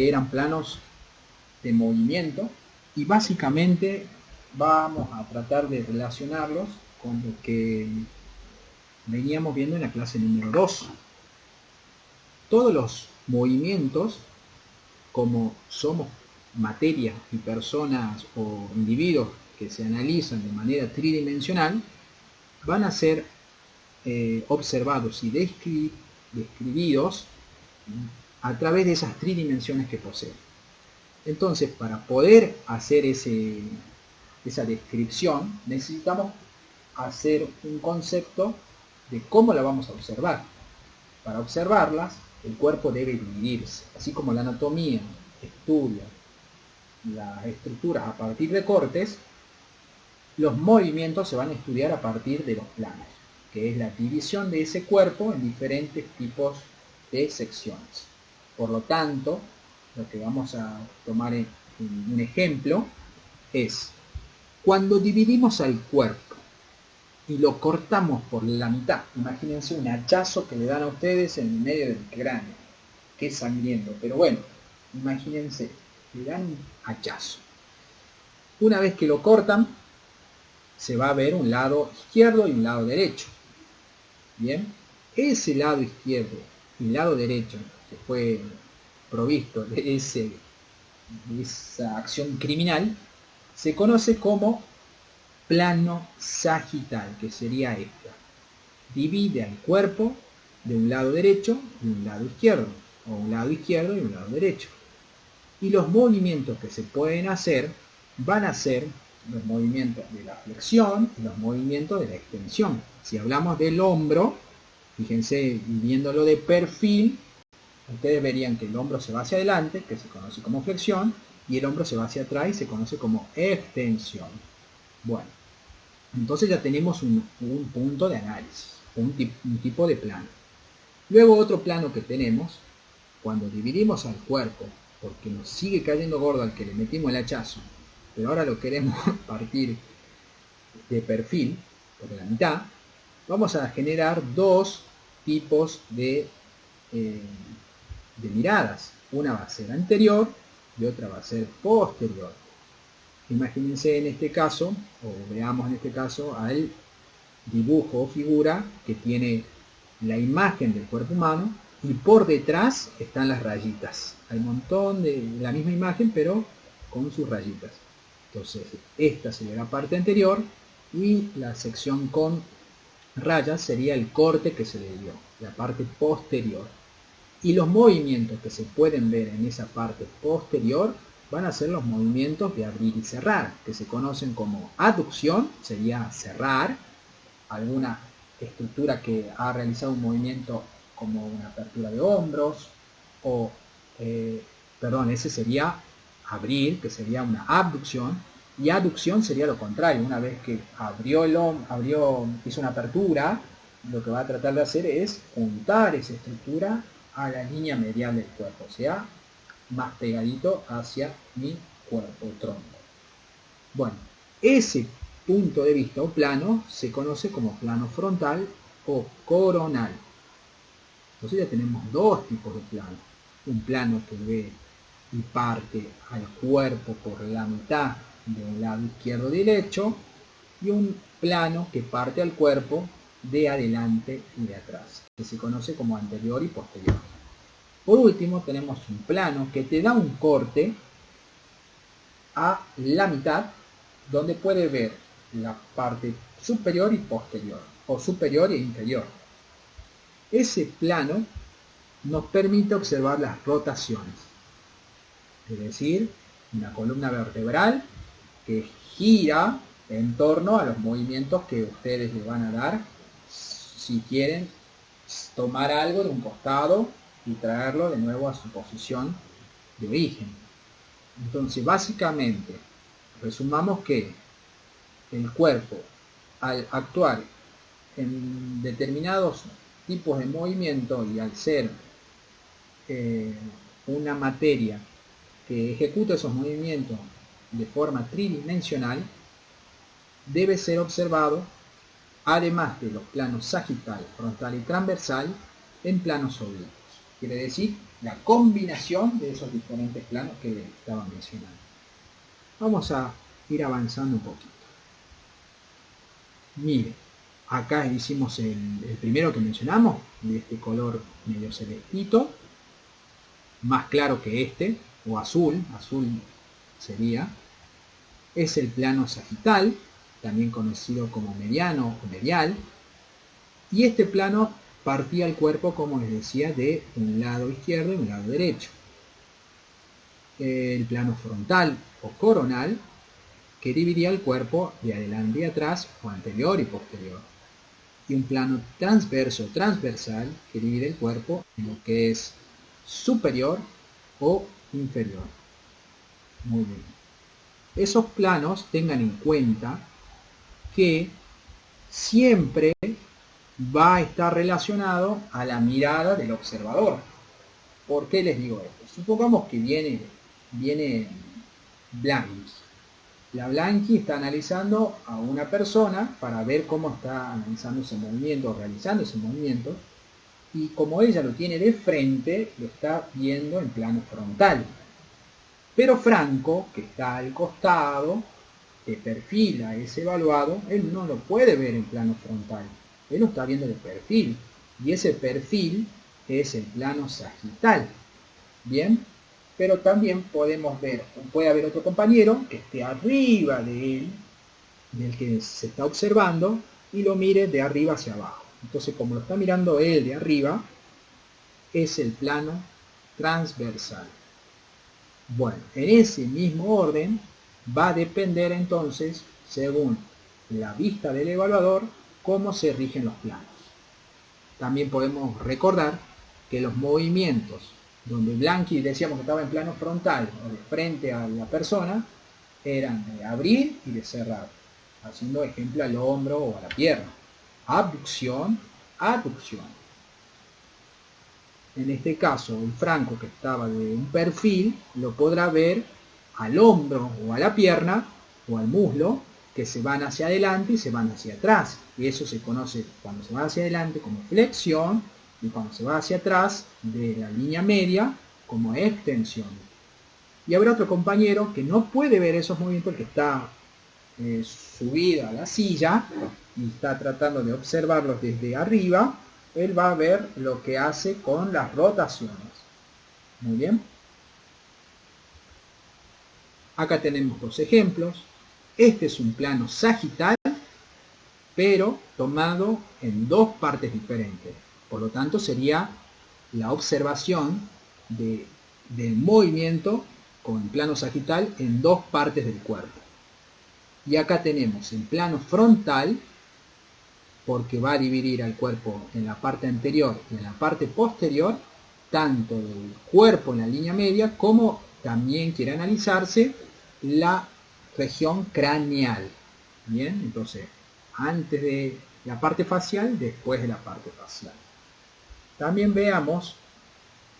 eran planos de movimiento, y básicamente vamos a tratar de relacionarlos con lo que veníamos viendo en la clase número 2. Todos los movimientos, como somos materia y personas o individuos que se analizan de manera tridimensional, van a ser observados y describidos a través de esas tridimensiones que poseen. Entonces, para poder hacer esa descripción, necesitamos hacer un concepto de cómo la vamos a observar. Para observarlas, el cuerpo debe dividirse, así como la anatomía estudia las estructuras a partir de cortes, los movimientos se van a estudiar a partir de los planos, que es la división de ese cuerpo en diferentes tipos de secciones. Por lo tanto, lo que vamos a tomar en un ejemplo es cuando dividimos al cuerpo y lo cortamos por la mitad. Imagínense un hachazo que le dan a ustedes en el medio del cráneo, que es sangriento, pero bueno, imagínense, le dan un hachazo. Una vez que lo cortan, se va a ver un lado izquierdo y un lado derecho. Bien, ese lado izquierdo y el lado derecho que fue provisto de esa acción criminal se conoce como plano sagital, que sería esta. Divide al cuerpo de un lado derecho y un lado izquierdo, o un lado izquierdo y un lado derecho. Y los movimientos que se pueden hacer van a ser los movimientos de la flexión y los movimientos de la extensión. Si hablamos del hombro, fíjense, viéndolo de perfil, ustedes verían que el hombro se va hacia adelante, que se conoce como flexión, y el hombro se va hacia atrás y se conoce como extensión. Bueno, entonces ya tenemos un punto de análisis, un tipo de plano. Luego otro plano que tenemos, cuando dividimos al cuerpo, porque nos sigue cayendo gordo al que le metimos el hachazo, pero ahora lo queremos partir de perfil, por la mitad, vamos a generar dos tipos de miradas. Una va a ser anterior y otra va a ser posterior. Imagínense en este caso, o veamos en este caso, al dibujo o figura que tiene la imagen del cuerpo humano y por detrás están las rayitas. Hay un montón de la misma imagen, pero con sus rayitas. Entonces, esta sería la parte anterior y la sección con rayas sería el corte que se le dio, la parte posterior. Y los movimientos que se pueden ver en esa parte posterior van a ser los movimientos de abrir y cerrar, que se conocen como aducción, sería cerrar alguna estructura que ha realizado un movimiento como una apertura de hombros, o, ese sería abrir, que sería una abducción, y aducción sería lo contrario. Una vez que hizo una apertura, lo que va a tratar de hacer es juntar esa estructura a la línea medial del cuerpo, o sea, más pegadito hacia mi cuerpo, tronco. Bueno, ese punto de vista o plano se conoce como plano frontal o coronal. Entonces ya tenemos dos tipos de plano. Un plano que ve y parte al cuerpo por la mitad de un lado izquierdo y derecho, y un plano que parte al cuerpo de adelante y de atrás, que se conoce como anterior y posterior. Por último tenemos un plano que te da un corte a la mitad, donde puede ver la parte superior y posterior, o superior e inferior. Ese plano nos permite observar las rotaciones, es decir, una columna vertebral que gira en torno a los movimientos que ustedes le van a dar si quieren tomar algo de un costado y traerlo de nuevo a su posición de origen. Entonces, básicamente, resumamos que el cuerpo, al actuar en determinados tipos de movimiento y al ser una materia que ejecuta esos movimientos de forma tridimensional, debe ser observado, además de los planos sagital, frontal y transversal, en planos oblicuos. Quiere decir la combinación de esos diferentes planos que estaba mencionando. Vamos a ir avanzando un poquito. Mire, acá hicimos el primero que mencionamos, de este color medio celestito, más claro que este, o azul sería. Es el plano sagital, también conocido como mediano o medial, y este plano partía el cuerpo, como les decía, de un lado izquierdo y un lado derecho. El plano frontal o coronal, que dividía el cuerpo de adelante y atrás, o anterior y posterior. Y un plano transverso o transversal, que divide el cuerpo en lo que es superior o inferior. Muy bien. Esos planos, tengan en cuenta que siempre va a estar relacionado a la mirada del observador. ¿Por qué les digo esto? Supongamos que viene Blanqui. La Blanqui está analizando a una persona para ver cómo está analizando ese movimiento, realizando ese movimiento, y como ella lo tiene de frente, lo está viendo en plano frontal. Pero Franco, que está al costado, de perfil a ese evaluado, él no lo puede ver en plano frontal, él lo está viendo de perfil, y ese perfil es el plano sagital. Bien, pero también podemos ver, puede haber otro compañero que esté arriba de él, del que se está observando, y lo mire de arriba hacia abajo. Entonces, como lo está mirando él de arriba, es el plano transversal. Bueno, en ese mismo orden va a depender entonces, según la vista del evaluador, cómo se rigen los planos. También podemos recordar que los movimientos donde Blanqui decíamos que estaba en plano frontal o de frente a la persona, eran de abrir y de cerrar, haciendo ejemplo al hombro o a la pierna. Abducción, aducción. En este caso, el Franco, que estaba de un perfil, lo podrá ver al hombro o a la pierna o al muslo, que se van hacia adelante y se van hacia atrás. Y eso se conoce cuando se va hacia adelante como flexión, y cuando se va hacia atrás de la línea media como extensión. Y habrá otro compañero que no puede ver esos movimientos, que está subido a la silla y está tratando de observarlos desde arriba. Él va a ver lo que hace con las rotaciones. Muy bien. Acá tenemos dos ejemplos. Este es un plano sagital, pero tomado en dos partes diferentes. Por lo tanto, sería la observación del movimiento con plano sagital en dos partes del cuerpo. Y acá tenemos el plano frontal, porque va a dividir al cuerpo en la parte anterior y en la parte posterior, tanto del cuerpo en la línea media, como también quiere analizarse la región craneal. Bien, entonces, antes de la parte facial, después de la parte facial. También veamos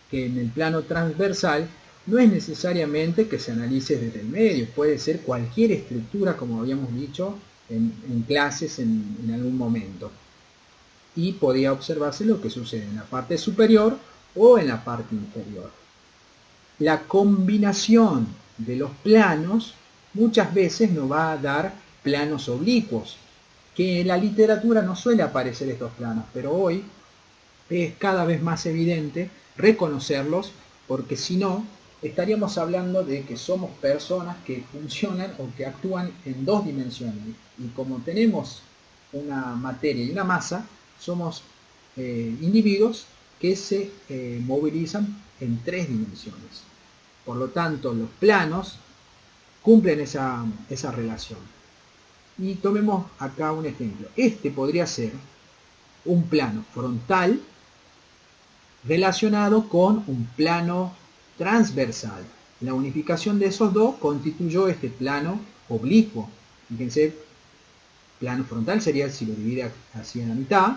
que en el plano transversal no es necesariamente que se analice desde el medio, puede ser cualquier estructura, como habíamos dicho en clases en algún momento. Y podía observarse lo que sucede en la parte superior o en la parte inferior. La combinación de los planos muchas veces nos va a dar planos oblicuos, que en la literatura no suele aparecer estos planos, pero hoy es cada vez más evidente reconocerlos, porque si no, estaríamos hablando de que somos personas que funcionan o que actúan en dos dimensiones, y como tenemos una materia y una masa, somos individuos que se movilizan en tres dimensiones. Por lo tanto, los planos cumplen esa relación. Y tomemos acá un ejemplo. Este podría ser un plano frontal relacionado con un plano transversal. La unificación de esos dos constituyó este plano oblicuo. Fíjense, plano frontal sería si lo divide así en la mitad,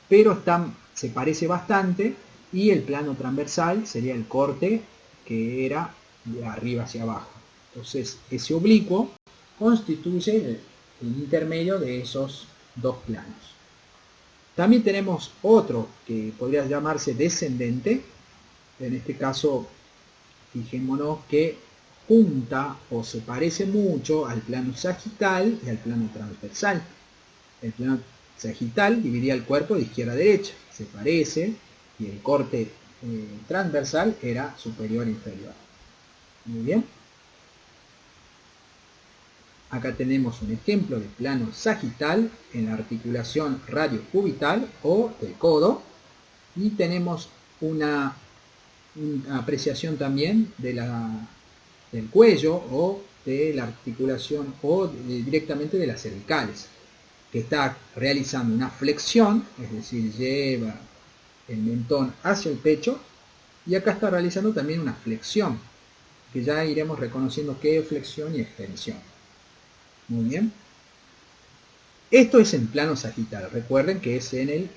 pero se parece bastante, y el plano transversal sería el corte que era de arriba hacia abajo. Entonces, ese oblicuo constituye el intermedio de esos dos planos. También tenemos otro que podría llamarse descendente, en este caso, fijémonos que junta o se parece mucho al plano sagital y al plano transversal. El plano sagital dividía el cuerpo de izquierda a derecha, se parece, y el corte transversal era superior e inferior. Muy bien. Acá tenemos un ejemplo de plano sagital en la articulación radiocubital o del codo, y tenemos una apreciación también de del cuello o de la articulación o directamente de las cervicales, que está realizando una flexión, es decir, lleva el mentón hacia el pecho, y acá está realizando también una flexión, que ya iremos reconociendo qué es flexión y extensión. Muy bien. Esto es en plano sagital. Recuerden que es en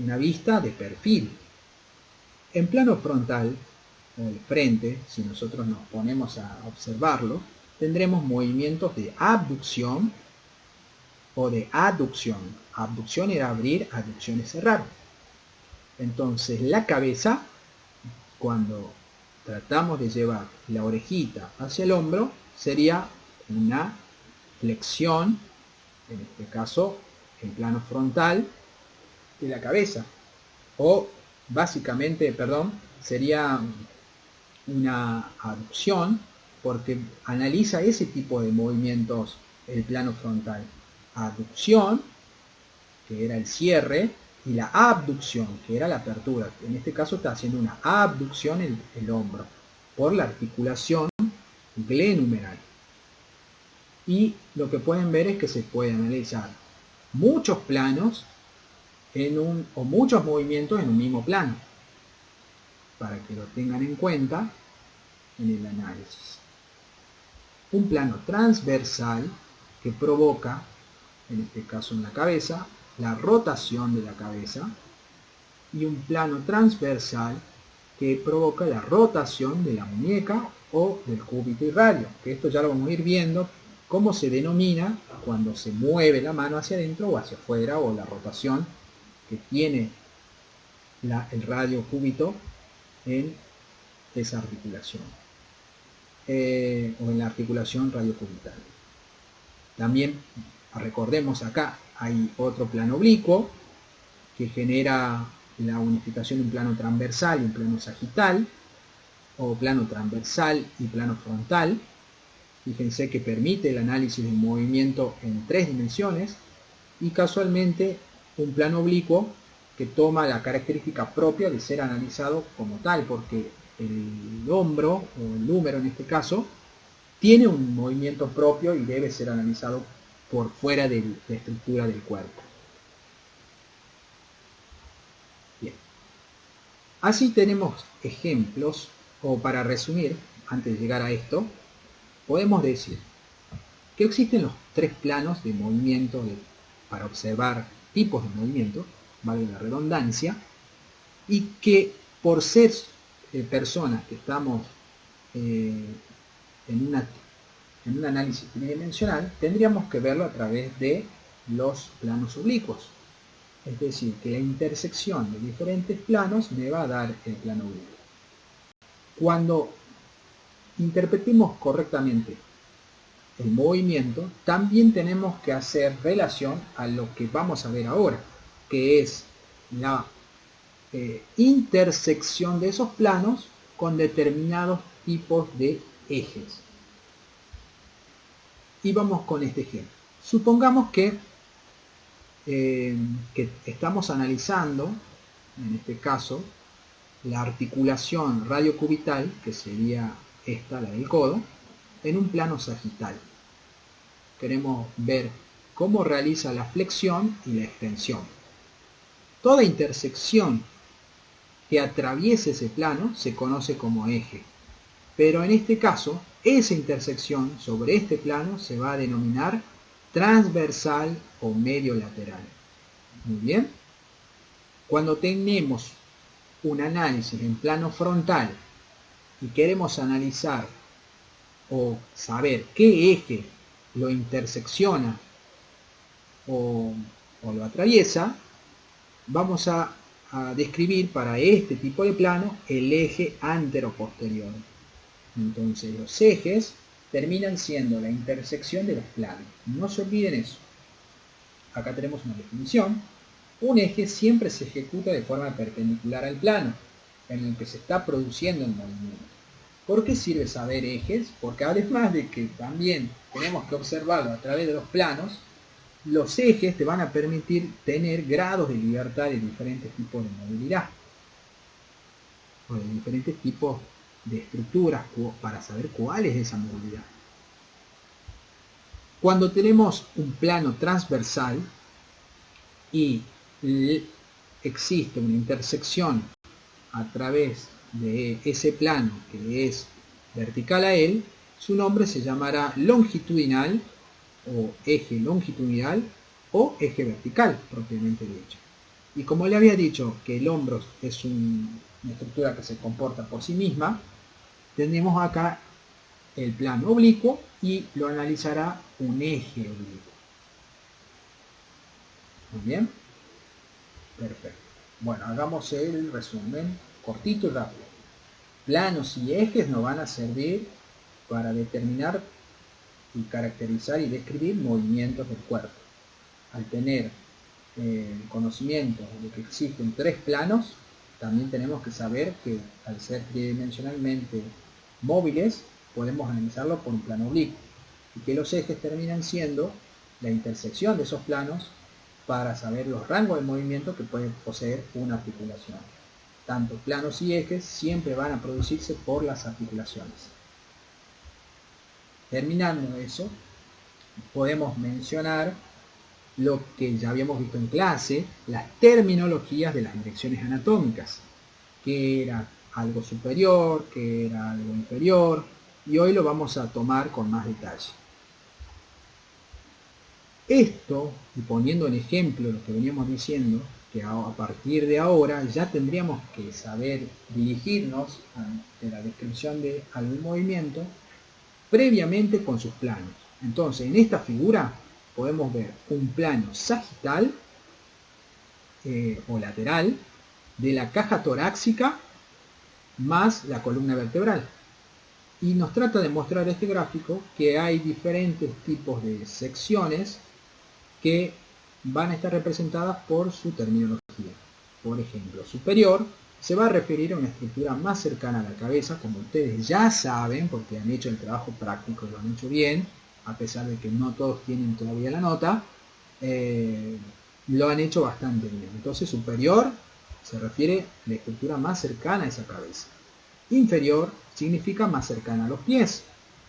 una vista de perfil. En plano frontal, o de frente, si nosotros nos ponemos a observarlo, tendremos movimientos de abducción o de aducción. Abducción era abrir, aducción es cerrar. Entonces la cabeza, cuando tratamos de llevar la orejita hacia el hombro, sería una flexión, en este caso el plano frontal de la cabeza, o básicamente, sería una aducción, porque analiza ese tipo de movimientos el plano frontal. Aducción, que era el cierre, y la abducción, que era la apertura. En este caso está haciendo una abducción el hombro por la articulación glenumeral. Y lo que pueden ver es que se puede analizar muchos planos o muchos movimientos en un mismo plano, para que lo tengan en cuenta en el análisis. Un plano transversal que provoca, en este caso en la cabeza, la rotación de la cabeza, y un plano transversal que provoca la rotación de la muñeca o del cúbito y radio, que esto ya lo vamos a ir viendo cómo se denomina cuando se mueve la mano hacia adentro o hacia afuera, o la rotación que tiene el radio cúbito en esa articulación, o en la articulación radiocubital. También recordemos, acá hay otro plano oblicuo que genera la unificación de un plano transversal y un plano sagital, o plano transversal y plano frontal. Fíjense que permite el análisis del movimiento en 3 dimensiones, y casualmente un plano oblicuo que toma la característica propia de ser analizado como tal, porque el hombro, o el húmero en este caso, tiene un movimiento propio y debe ser analizado por fuera de la estructura del cuerpo. Bien. Así tenemos ejemplos, o para resumir, antes de llegar a esto, podemos decir que existen los 3 planos de movimiento para observar tipos de movimiento, vale la redundancia, y que por ser personas que estamos en un análisis tridimensional, tendríamos que verlo a través de los planos oblicuos. Es decir, que la intersección de diferentes planos me va a dar el plano oblicuo. Cuando interpretemos correctamente el movimiento, también tenemos que hacer relación a lo que vamos a ver ahora, que es la intersección de esos planos con determinados tipos de ejes. Y vamos con este ejemplo. Supongamos que estamos analizando, en este caso, la articulación radiocubital, que sería esta, la del codo, en un plano sagital. Queremos ver cómo realiza la flexión y la extensión. Toda intersección que atraviese ese plano se conoce como eje, pero en este caso, esa intersección sobre este plano se va a denominar transversal o medio lateral. Muy bien. Cuando tenemos un análisis en plano frontal y queremos analizar o saber qué eje lo intersecciona o lo atraviesa, vamos a a describir para este tipo de plano el eje antero-posterior. Entonces los ejes terminan siendo la intersección de los planos. No se olviden eso. Acá tenemos una definición. Un eje siempre se ejecuta de forma perpendicular al plano en el que se está produciendo el movimiento. ¿Por qué sirve saber ejes? Porque además de que también tenemos que observarlo a través de los planos, los ejes te van a permitir tener grados de libertad de diferentes tipos de movilidad o de diferentes tipos de estructuras para saber cuál es esa movilidad. Cuando tenemos un plano transversal y existe una intersección a través de ese plano que es vertical a él, su nombre se llamará longitudinal o eje longitudinal o eje vertical propiamente dicho. Y como le había dicho que el hombro es una estructura que se comporta por sí misma, tenemos acá el plano oblicuo y lo analizará un eje oblicuo. Muy bien, perfecto. Bueno, hagamos el resumen cortito y rápido. Planos y ejes nos van a servir para determinar y caracterizar y describir movimientos del cuerpo. Al tener conocimiento de que existen tres planos, también tenemos que saber que al ser tridimensionalmente móviles, podemos analizarlo por un plano oblicuo, y que los ejes terminan siendo la intersección de esos planos para saber los rangos de movimiento que puede poseer una articulación. Tanto planos y ejes siempre van a producirse por las articulaciones. Terminando eso, podemos mencionar lo que ya habíamos visto en clase, las terminologías de las direcciones anatómicas, que era algo superior, que era algo inferior, y hoy lo vamos a tomar con más detalle. Esto, y poniendo en ejemplo lo que veníamos diciendo, que a partir de ahora ya tendríamos que saber dirigirnos ante la descripción de algún movimiento previamente con sus planos. Entonces, en esta figura podemos ver un plano sagital o lateral de la caja torácica más la columna vertebral. Y nos trata de mostrar este gráfico que hay diferentes tipos de secciones que van a estar representadas por su terminología. Por ejemplo, superior se va a referir a una estructura más cercana a la cabeza, como ustedes ya saben, porque han hecho el trabajo práctico y lo han hecho bien, a pesar de que no todos tienen todavía la nota, lo han hecho bastante bien. Entonces, superior se refiere a la estructura más cercana a esa cabeza. Inferior significa más cercana a los pies.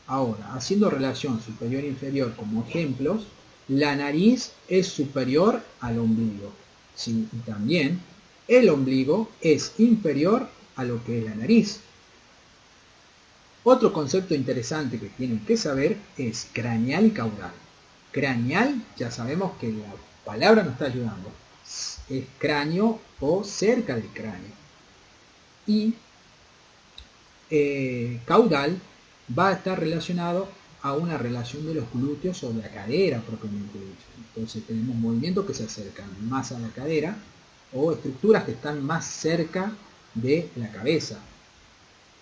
Ahora, haciendo relación superior e inferior como ejemplos, la nariz es superior al ombligo. Sí, y también el ombligo es inferior a lo que es la nariz. Otro concepto interesante que tienen que saber es craneal y caudal. Craneal, ya sabemos que la palabra nos está ayudando. Es cráneo o cerca del cráneo. Y caudal va a estar relacionado a una relación de los glúteos o de la cadera propiamente dicho. Entonces tenemos movimientos que se acercan más a la cadera o estructuras que están más cerca de la cabeza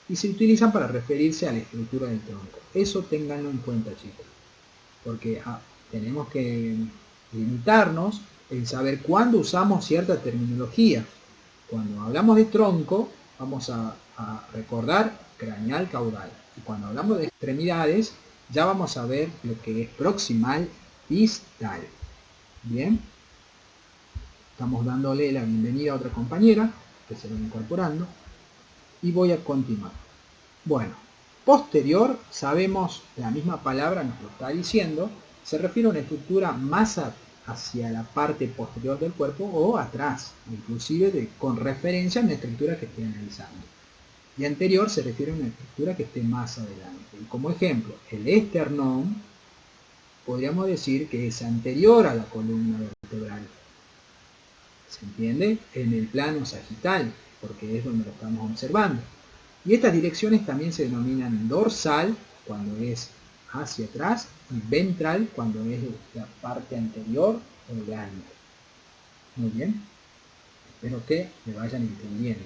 y se utilizan para referirse a la estructura del tronco. Eso ténganlo en cuenta, chicos, porque tenemos que limitarnos en saber cuándo usamos cierta terminología. Cuando hablamos de tronco vamos a recordar craneal caudal, y cuando hablamos de extremidades ya vamos a ver lo que es proximal distal. Bien, estamos dándole la bienvenida a otra compañera que se va incorporando y voy a continuar. Bueno, posterior, sabemos, la misma palabra nos lo está diciendo, se refiere a una estructura más hacia la parte posterior del cuerpo o atrás, inclusive con referencia a una estructura que esté analizando. Y anterior se refiere a una estructura que esté más adelante. Y como ejemplo, el esternón podríamos decir que es anterior a la columna vertebral. ¿Se entiende? En el plano sagital, porque es donde lo estamos observando. Y estas direcciones también se denominan dorsal cuando es hacia atrás y ventral cuando es la parte anterior o delante. Muy bien. Espero que me vayan entendiendo.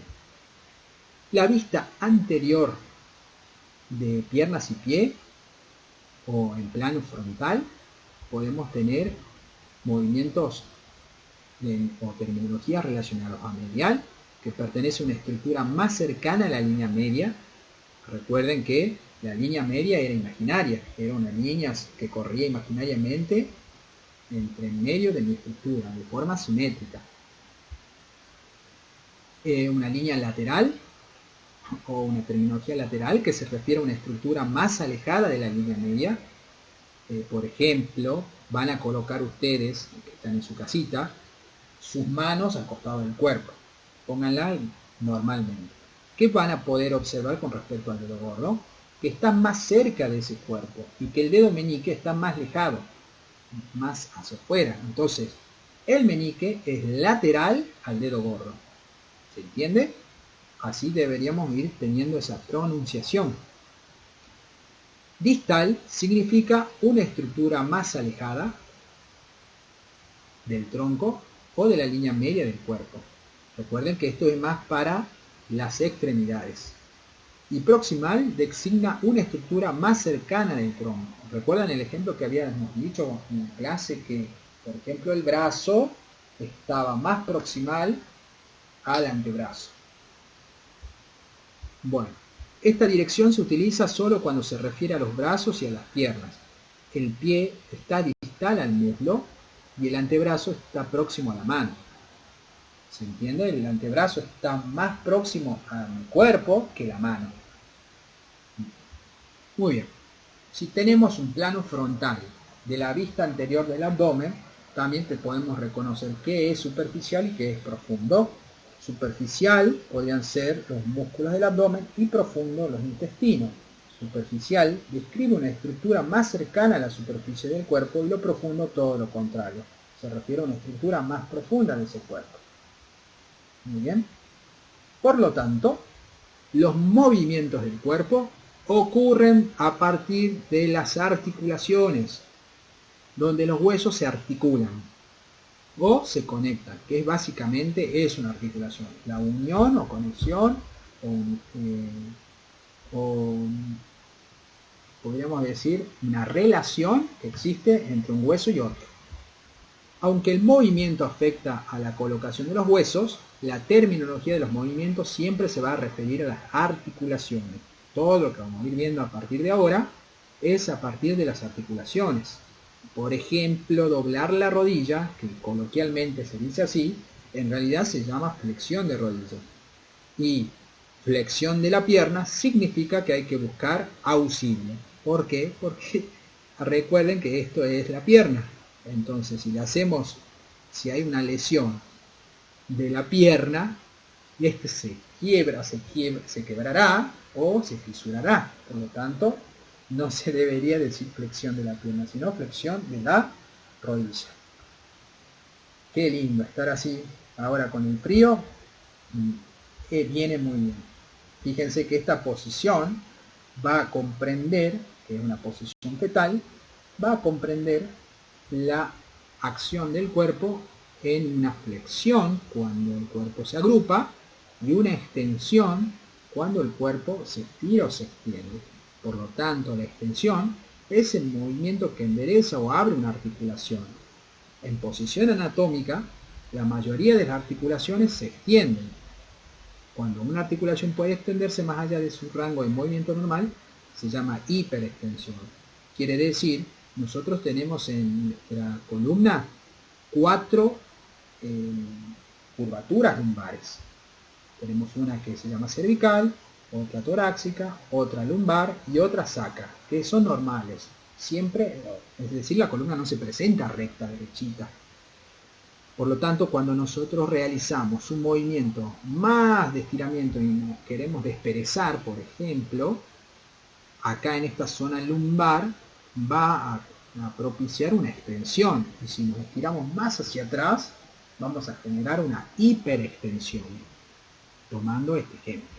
La vista anterior de piernas y pie o en plano frontal podemos tener movimientos o terminologías relacionados a medial, que pertenece a una estructura más cercana a la línea media. Recuerden que la línea media era imaginaria, era una línea que corría imaginariamente entre medio de mi estructura, de forma simétrica. Una línea lateral o una terminología lateral que se refiere a una estructura más alejada de la línea media. Por ejemplo, van a colocar ustedes, que están en su casita, sus manos al costado del cuerpo. Pónganla normalmente. ¿Qué van a poder observar con respecto al dedo gordo? Que está más cerca de ese cuerpo y que el dedo meñique está más alejado, más hacia afuera. Entonces, el meñique es lateral al dedo gordo. ¿Se entiende? Así deberíamos ir teniendo esa pronunciación. Distal significa una estructura más alejada del tronco o de la línea media del cuerpo. Recuerden que esto es más para las extremidades. Y proximal designa una estructura más cercana del tronco. ¿Recuerdan el ejemplo que habíamos dicho en clase que, por ejemplo, el brazo estaba más proximal al antebrazo? Bueno, esta dirección se utiliza solo cuando se refiere a los brazos y a las piernas. El pie está distal al muslo y el antebrazo está próximo a la mano. ¿Se entiende? El antebrazo está más próximo a mi cuerpo que la mano. Muy bien. Si tenemos un plano frontal de la vista anterior del abdomen, también te podemos reconocer qué es superficial y qué es profundo. Superficial podrían ser los músculos del abdomen y profundo los intestinos. Superficial describe una estructura más cercana a la superficie del cuerpo y lo profundo todo lo contrario. Se refiere a una estructura más profunda de ese cuerpo. Muy bien. Por lo tanto, los movimientos del cuerpo ocurren a partir de las articulaciones, donde los huesos se articulan o se conectan, que básicamente es una articulación, la unión o conexión o podríamos decir una relación que existe entre un hueso y otro. Aunque el movimiento afecta a la colocación de los huesos, la terminología de los movimientos siempre se va a referir a las articulaciones. Todo lo que vamos a ir viendo a partir de ahora es a partir de las articulaciones. Por ejemplo, doblar la rodilla, que coloquialmente se dice así, en realidad se llama flexión de rodilla. Y flexión de la pierna significa que hay que buscar auxilio. ¿Por qué? Porque recuerden que esto es la pierna. Entonces, si hay una lesión de la pierna, este se quebrará o se fisurará. Por lo tanto, no se debería decir flexión de la pierna, sino flexión de la rodilla. Qué lindo estar así ahora con el frío. Viene muy bien. Fíjense que esta posición va a comprender, que es una posición fetal, va a comprender la acción del cuerpo en una flexión cuando el cuerpo se agrupa y una extensión cuando el cuerpo se estira o se extiende. Por lo tanto, la extensión es el movimiento que endereza o abre una articulación. En posición anatómica, la mayoría de las articulaciones se extienden. Cuando una articulación puede extenderse más allá de su rango de movimiento normal, se llama hiperextensión. Quiere decir, nosotros tenemos en nuestra columna 4 curvaturas lumbares. Tenemos una que se llama cervical, otra torácica, otra lumbar y otra sacra, que son normales. Siempre, es decir, la columna no se presenta recta, derechita. Por lo tanto, cuando nosotros realizamos un movimiento más de estiramiento y nos queremos desperezar, por ejemplo, acá en esta zona lumbar va a propiciar una extensión. Y si nos estiramos más hacia atrás, vamos a generar una hiperextensión. Tomando este ejemplo.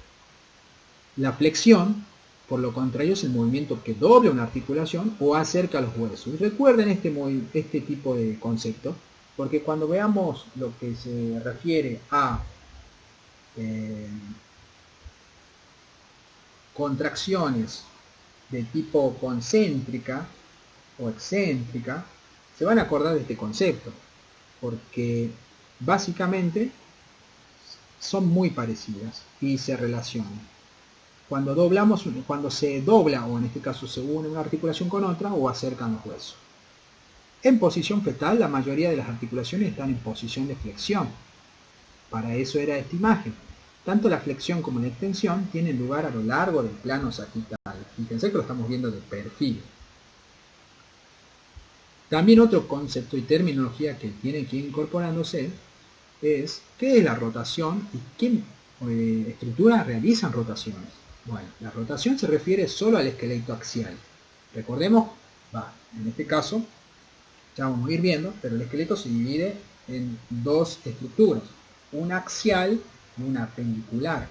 La flexión, por lo contrario, es el movimiento que dobla una articulación o acerca a los huesos. Y recuerden este tipo de concepto. porque cuando veamos lo que se refiere a contracciones de tipo concéntrica o excéntrica, se van a acordar de este concepto, porque básicamente son muy parecidas y se relacionan. Cuando se dobla, o en este caso se une una articulación con otra, o acercan los huesos. En posición fetal, la mayoría de las articulaciones están en posición de flexión. Para eso era esta imagen. Tanto la flexión como la extensión tienen lugar a lo largo del plano sagital. Fíjense que lo estamos viendo de perfil. También otro concepto y terminología que tiene que ir incorporándose es qué es la rotación y qué estructuras realizan rotaciones. Bueno, la rotación se refiere solo al esqueleto axial. Recordemos, en este caso, ya vamos a ir viendo, pero el esqueleto se divide en dos estructuras, una axial y una apendicular.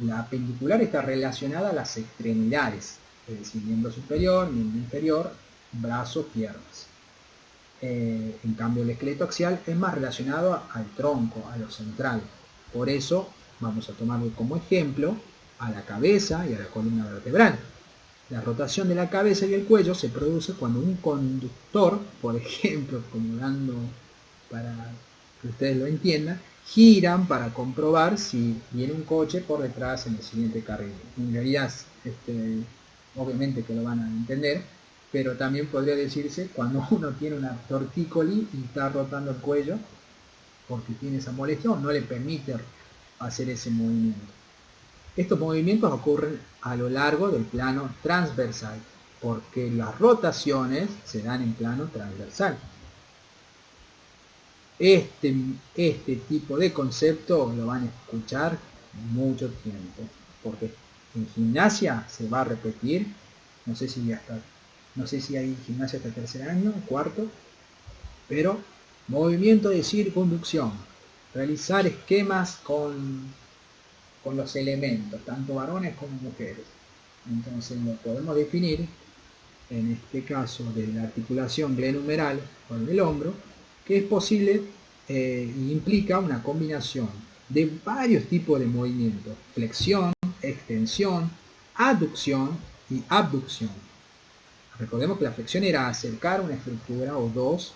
La apendicular está relacionada a las extremidades, es decir, miembro superior, miembro inferior, brazos, piernas. En cambio, el esqueleto axial es más relacionado al tronco, a lo central. Por eso vamos a tomarlo como ejemplo a la cabeza y a la columna vertebral. La rotación de la cabeza y el cuello se produce cuando un conductor, por ejemplo, como dando para que ustedes lo entiendan, giran para comprobar si viene un coche por detrás en el siguiente carril. En realidad, obviamente que lo van a entender, pero también podría decirse cuando uno tiene una tortícoli y está rotando el cuello porque tiene esa molestia o no le permite hacer ese movimiento. Estos movimientos ocurren a lo largo del plano transversal, porque las rotaciones se dan en plano transversal. Este tipo de concepto lo van a escuchar mucho tiempo, porque en gimnasia se va a repetir, no sé si hay gimnasia hasta tercer año, cuarto, pero movimiento de circunducción, realizar esquemas con los elementos, tanto varones como mujeres. Entonces lo podemos definir, en este caso de la articulación glenumeral o del hombro, que es posible e implica una combinación de varios tipos de movimientos: flexión, extensión, aducción y abducción. Recordemos que la flexión era acercar una estructura o dos,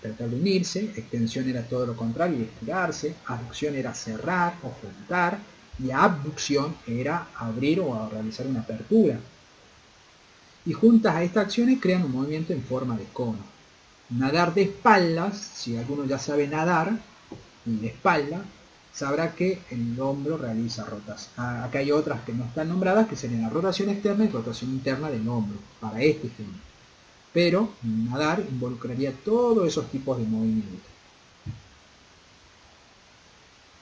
tratar de unirse, extensión era todo lo contrario, estirarse, aducción era cerrar o juntar, y abducción era abrir o realizar una apertura. Y juntas a estas acciones crean un movimiento en forma de cono. Nadar de espaldas, si alguno ya sabe nadar, y de espalda, sabrá que el hombro realiza rotas. Acá hay otras que no están nombradas, que serían la rotación externa y rotación interna del hombro, para este ejemplo. Pero nadar involucraría todos esos tipos de movimientos.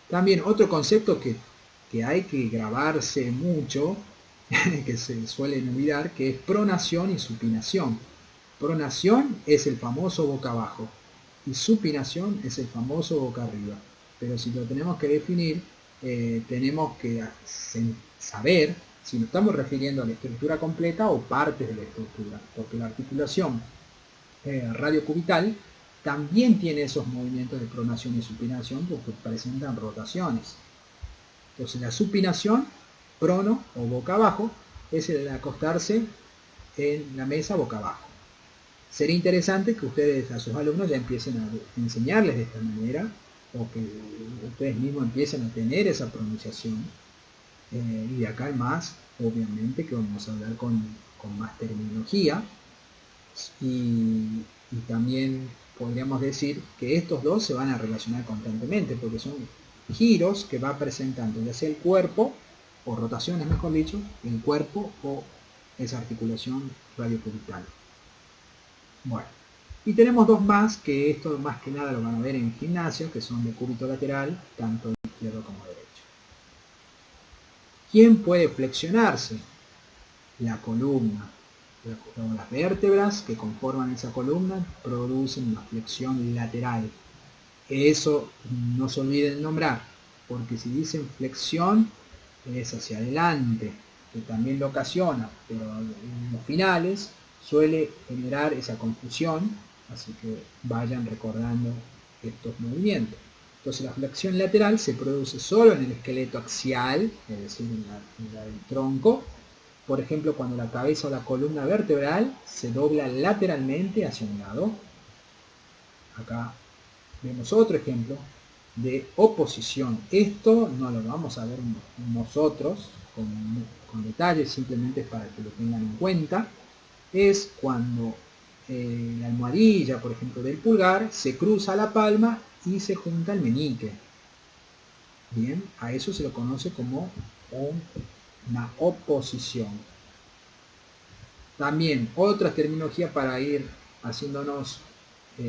También otro concepto que hay que grabarse mucho, que se suelen olvidar, que es pronación y supinación. Pronación es el famoso boca abajo y supinación es el famoso boca arriba. Pero si lo tenemos que definir, tenemos que saber si nos estamos refiriendo a la estructura completa o partes de la estructura, porque la articulación radiocubital también tiene esos movimientos de pronación y supinación porque presentan rotaciones. Entonces la supinación, prono o boca abajo, es el de acostarse en la mesa boca abajo. Sería interesante que ustedes a sus alumnos ya empiecen a enseñarles de esta manera, o que ustedes mismos empiecen a tener esa pronunciación. Y de acá en más, obviamente que vamos a hablar con más terminología, y también podríamos decir que estos dos se van a relacionar constantemente, porque son giros que va presentando ya sea el cuerpo, o rotaciones mejor dicho, el cuerpo o esa articulación radiocubital. Bueno, y tenemos dos más, que esto más que nada lo van a ver en gimnasio, que son de cúbito lateral, tanto izquierdo como derecho. ¿Quién puede flexionarse? La columna. Las vértebras que conforman esa columna producen una flexión lateral. Eso no se olviden nombrar, porque si dicen flexión es hacia adelante, que también lo ocasiona, pero en los finales suele generar esa confusión Así que vayan recordando estos movimientos. Entonces la flexión lateral se produce solo en el esqueleto axial, es decir, en la del tronco. Por ejemplo, cuando la cabeza o la columna vertebral se dobla lateralmente hacia un lado. Acá vemos otro ejemplo de oposición. Esto no lo vamos a ver nosotros con detalle, simplemente para que lo tengan en cuenta. Es cuando la almohadilla, por ejemplo, del pulgar se cruza la palma y se junta el meñique. Bien, a eso se lo conoce como una oposición. También otra terminología para ir haciéndonos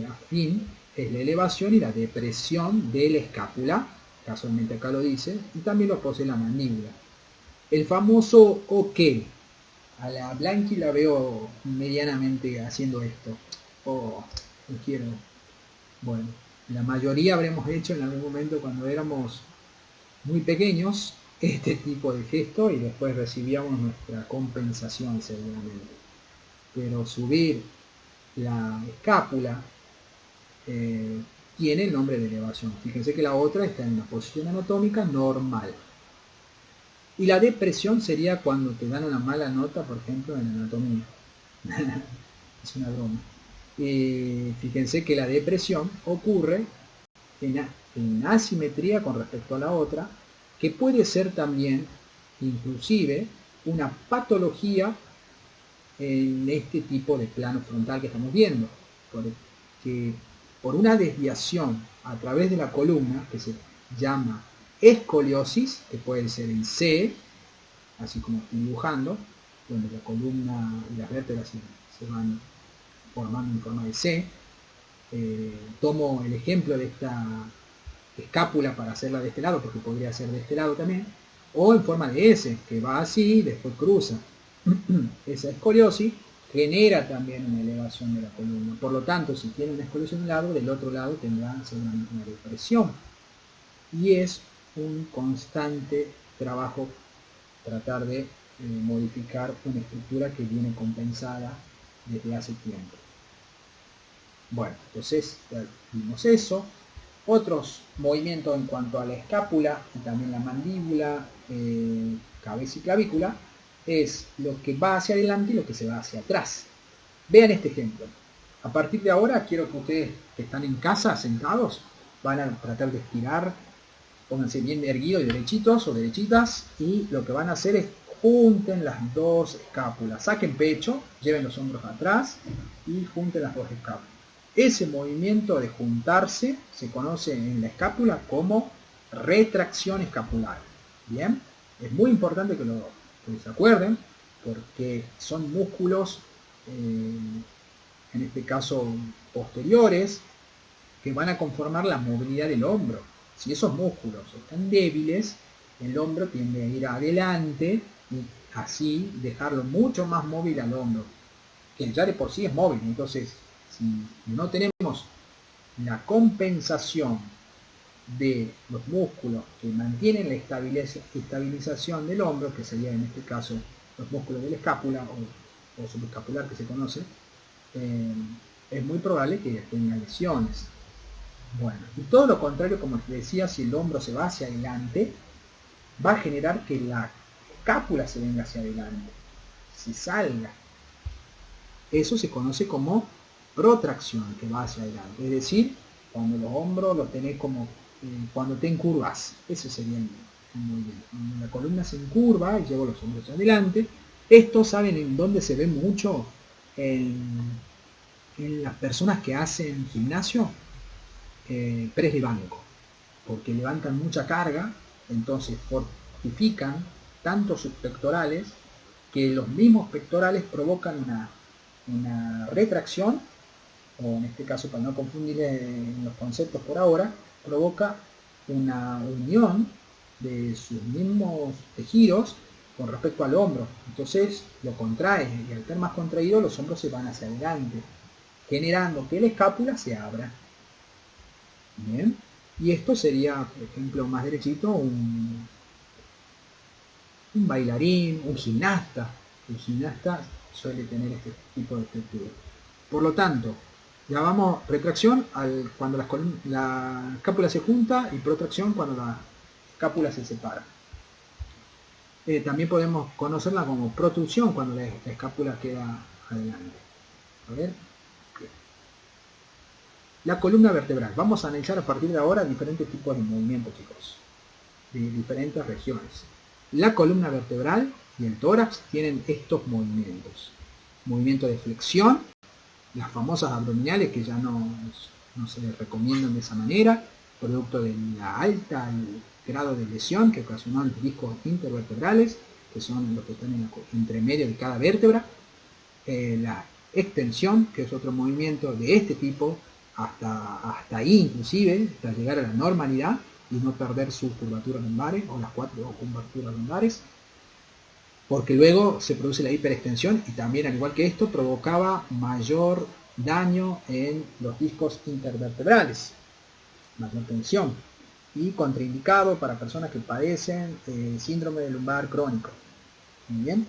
afín es la elevación y la depresión de la escápula, casualmente acá lo dice, y también lo posee la mandíbula. El famoso OK. A la Blanqui la veo medianamente haciendo esto. Oh, no quiero. Bueno, la mayoría habremos hecho en algún momento cuando éramos muy pequeños este tipo de gesto y después recibíamos nuestra compensación seguramente. Pero subir la escápula tiene el nombre de elevación. Fíjense que la otra está en una posición anatómica normal. Y la depresión sería cuando te dan una mala nota, por ejemplo, en anatomía. Es una broma. Fíjense que la depresión ocurre en asimetría con respecto a la otra, que puede ser también, inclusive, una patología en este tipo de plano frontal que estamos viendo. Porque por una desviación a través de la columna, que se llama escoliosis, que puede ser en C, así como estoy dibujando, donde la columna y las vértebras se van formando en forma de C. Tomo el ejemplo de esta escápula para hacerla de este lado, porque podría ser de este lado también, o en forma de S, que va así y después cruza. Esa escoliosis genera también una elevación de la columna. Por lo tanto, si tiene una escoliosis de un lado, del otro lado tendrá seguramente una depresión. Y es un constante trabajo tratar de modificar una estructura que viene compensada desde hace tiempo. Bueno, entonces ya vimos eso. Otros movimientos en cuanto a la escápula y también la mandíbula, cabeza y clavícula, es lo que va hacia adelante y lo que se va hacia atrás. Vean este ejemplo. A partir de ahora quiero que ustedes que están en casa sentados van a tratar de estirar, pónganse bien erguidos y derechitos o derechitas, y lo que van a hacer es junten las dos escápulas, saquen pecho, lleven los hombros atrás y junten las dos escápulas. Ese movimiento de juntarse se conoce en la escápula como retracción escapular. Bien, es muy importante que se acuerden, porque son músculos, en este caso posteriores, que van a conformar la movilidad del hombro. Si esos músculos están débiles, el hombro tiende a ir adelante y así dejarlo mucho más móvil al hombro, que ya de por sí es móvil. Entonces, si no tenemos la compensación de los músculos que mantienen la estabilización del hombro, que sería en este caso los músculos de la escápula o subescapular que se conoce, es muy probable que tenga lesiones. Bueno, y todo lo contrario, como les decía, si el hombro se va hacia adelante, va a generar que la escápula se venga hacia adelante, se salga. Eso se conoce como protracción, que va hacia adelante. Es decir, cuando los hombros los tenés como cuando te encurvas. Ese sería el movimiento. Cuando la columna se encurva y llevo los hombros hacia adelante. Esto, ¿saben en dónde se ve mucho? En las personas que hacen gimnasio, press de banco, porque levantan mucha carga, entonces fortifican tanto sus pectorales que los mismos pectorales provocan una retracción, o en este caso, para no confundir los conceptos por ahora, provoca una unión de sus mismos tejidos con respecto al hombro. Entonces lo contrae y al estar más contraído los hombros se van hacia adelante, generando que la escápula se abra. Bien, y esto sería, por ejemplo, más derechito, un bailarín, un gimnasta. El gimnasta suele tener este tipo de estructura. Por lo tanto, Ya vamos, retracción cuando la escápula se junta y protracción cuando la escápula se separa. También podemos conocerla como protrusión cuando la escápula queda adelante. A ver. La columna vertebral. Vamos a analizar a partir de ahora diferentes tipos de movimientos, chicos, de diferentes regiones. La columna vertebral y el tórax tienen estos movimientos. Movimiento de flexión, las famosas abdominales que ya no se recomiendan de esa manera, producto de la alta grado de lesión que ocasionó los discos intervertebrales, que son los que están entre medio de cada vértebra. La extensión, que es otro movimiento de este tipo, hasta ahí inclusive, hasta llegar a la normalidad y no perder sus curvaturas lumbares o las 4 curvaturas lumbares, porque luego se produce la hiperextensión y también, al igual que esto, provocaba mayor daño en los discos intervertebrales, mayor tensión, y contraindicado para personas que padecen síndrome de lumbar crónico. Muy bien.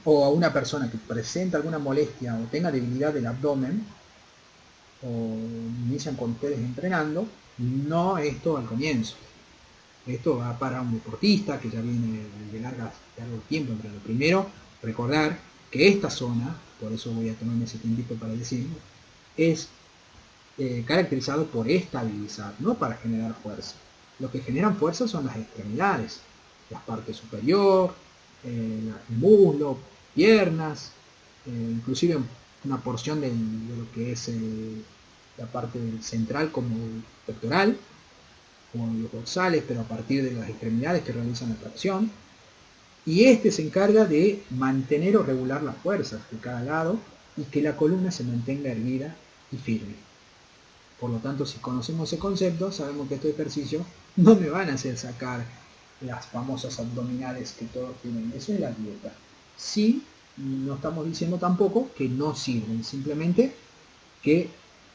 O a una persona que presenta alguna molestia o tenga debilidad del abdomen, o inician con ustedes entrenando, no esto al comienzo. Esto va para un deportista que ya viene de largo tiempo entrenando. Primero, recordar que esta zona, por eso voy a tomarme ese tiempito para decirlo, es caracterizado por estabilizar, no para generar fuerza. Lo que generan fuerza son las extremidades, la parte superior, el muslo, piernas, inclusive una porción de lo que es la parte central como el pectoral, como los dorsales, pero a partir de las extremidades que realizan la tracción. Y este se encarga de mantener o regular las fuerzas de cada lado y que la columna se mantenga erguida y firme. Por lo tanto, si conocemos ese concepto, sabemos que estos ejercicios no me van a hacer sacar las famosas abdominales que todos tienen. Eso es la dieta. Sí, no estamos diciendo tampoco que no sirven, simplemente que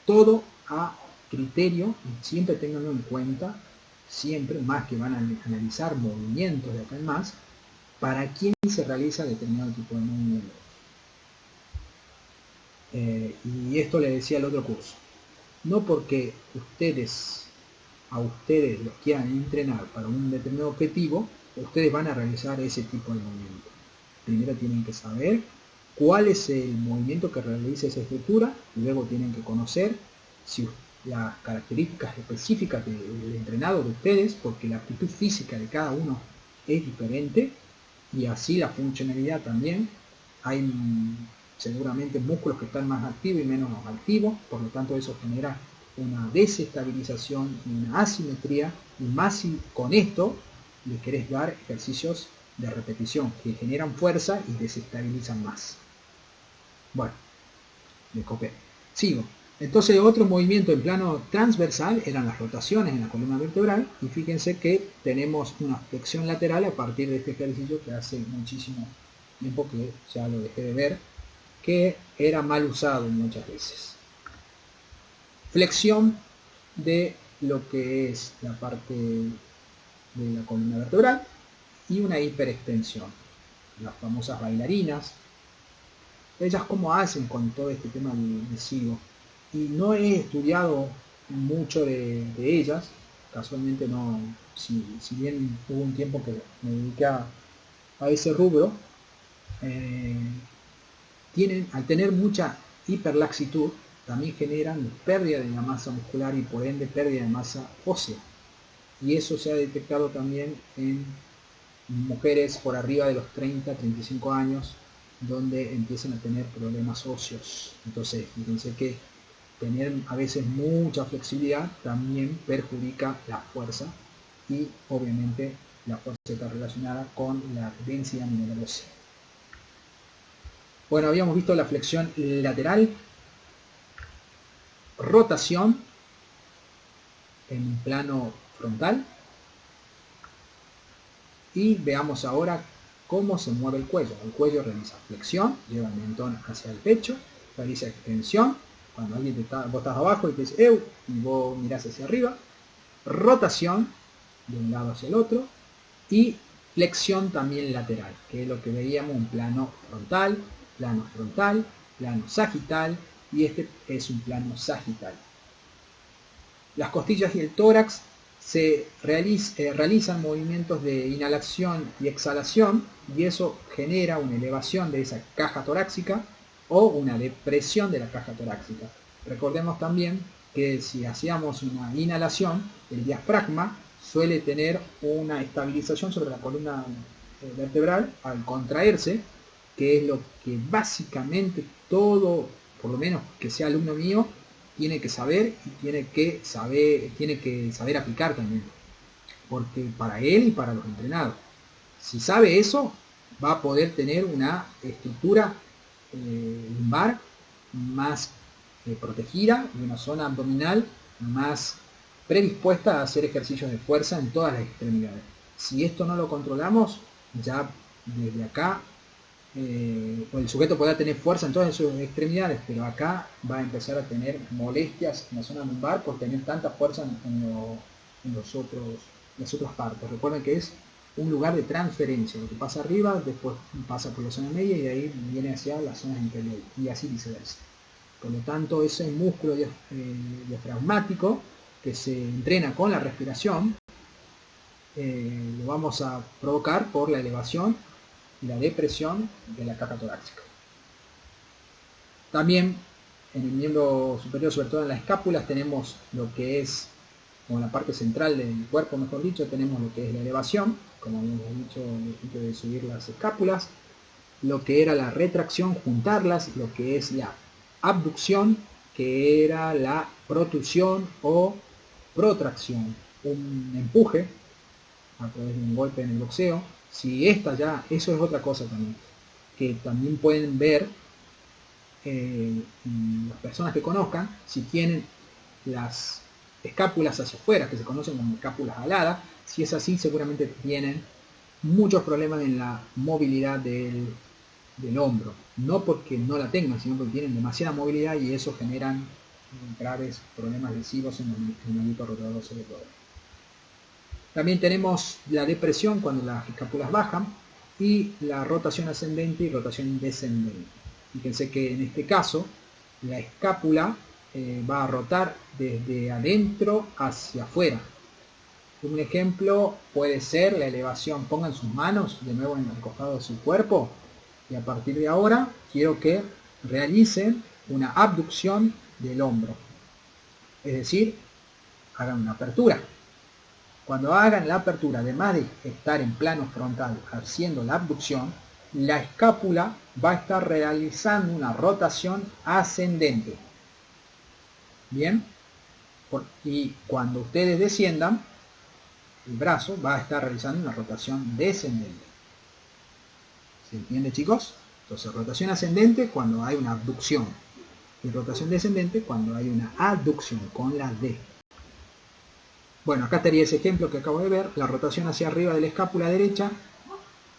todo a criterio, y siempre tenganlo en cuenta, siempre más que van a analizar movimientos de acá en más, para quién se realiza determinado tipo de movimiento. Y esto le decía el otro curso. No porque a ustedes los quieran entrenar para un determinado objetivo, ustedes van a realizar ese tipo de movimiento. Primero tienen que saber cuál es el movimiento que realiza esa estructura, y luego tienen que conocer si las características específicas del entrenado de ustedes, porque la aptitud física de cada uno es diferente, y así la funcionalidad también. Hay seguramente músculos que están más activos y menos activos, por lo tanto eso genera una desestabilización y una asimetría, y más si con esto le querés dar ejercicios de repetición que generan fuerza y desestabilizan más. Bueno, me copé. Sigo. Entonces, otro movimiento en plano transversal eran las rotaciones en la columna vertebral, y fíjense que tenemos una flexión lateral a partir de este ejercicio que hace muchísimo tiempo que ya lo dejé de ver, que era mal usado muchas veces. Flexión de lo que es la parte de la columna vertebral y una hiperextensión. Las famosas bailarinas, ellas cómo hacen con todo este tema de SIBO. Y no he estudiado mucho de ellas, casualmente no, si bien hubo un tiempo que me dediqué a ese rubro, al tener mucha hiperlaxitud, también generan pérdida de la masa muscular y por ende pérdida de masa ósea. Y eso se ha detectado también en mujeres por arriba de los 30-35 años, donde empiezan a tener problemas óseos. Entonces, fíjense que tener a veces mucha flexibilidad también perjudica la fuerza, y obviamente la fuerza está relacionada con la densidad mineral ósea. Bueno, habíamos visto la flexión lateral, rotación en plano frontal, y veamos ahora cómo se mueve el cuello. El cuello realiza flexión, lleva el mentón hacia el pecho, realiza extensión, cuando alguien vos estás abajo y te dice ¡eu! Y vos mirás hacia arriba, rotación de un lado hacia el otro, y flexión también lateral, que es lo que veíamos en plano frontal, plano sagital y este es un plano sagital. Las costillas y el tórax se realizan movimientos de inhalación y exhalación y eso genera una elevación de esa caja torácica o una depresión de la caja torácica. Recordemos también que si hacíamos una inhalación, el diafragma suele tener una estabilización sobre la columna vertebral al contraerse, que es lo que básicamente todo, por lo menos que sea alumno mío, tiene que saber y tiene que saber aplicar también, porque para él y para los entrenados, si sabe eso, va a poder tener una estructura lumbar más protegida y una zona abdominal más predispuesta a hacer ejercicios de fuerza en todas las extremidades. Si esto no lo controlamos, ya desde acá el sujeto podrá tener fuerza en todas sus extremidades, pero acá va a empezar a tener molestias en la zona lumbar por tener tanta fuerza en las otras partes. Recuerden que es un lugar de transferencia, lo que pasa arriba, después pasa por la zona media y de ahí viene hacia las zonas inferiores y así viceversa. Por lo tanto, ese músculo diafragmático que se entrena con la respiración lo vamos a provocar por la elevación y la depresión de la caja torácica. También en el miembro superior, sobre todo en las escápulas, tenemos lo que es, como la parte central del cuerpo, mejor dicho, tenemos lo que es la elevación, como habíamos dicho, de subir las escápulas, lo que era la retracción, juntarlas, lo que es la abducción, que era la protrusión o protracción, un empuje a través de un golpe en el boxeo. Si esta ya, eso es otra cosa también, que también pueden ver las personas que conozcan, si tienen las escápulas hacia afuera, que se conocen como escápulas aladas. Si es así, seguramente tienen muchos problemas en la movilidad del hombro, no porque no la tengan, sino porque tienen demasiada movilidad y eso generan graves problemas lesivos en el manguito rotador sobre todo. También tenemos la depresión cuando las escápulas bajan y la rotación ascendente y rotación descendente. Fíjense que en este caso la escápula va a rotar desde adentro hacia afuera. Un ejemplo puede ser la elevación. Pongan sus manos de nuevo en el costado de su cuerpo y a partir de ahora quiero que realicen una abducción del hombro. Es decir, hagan una apertura. Cuando hagan la apertura, además de estar en plano frontal haciendo la abducción, la escápula va a estar realizando una rotación ascendente. Bien, y cuando ustedes desciendan, el brazo va a estar realizando una rotación descendente. ¿Se entiende, chicos? Entonces, rotación ascendente cuando hay una abducción y rotación descendente cuando hay una aducción con la D. Bueno, acá estaría ese ejemplo que acabo de ver, la rotación hacia arriba de la escápula derecha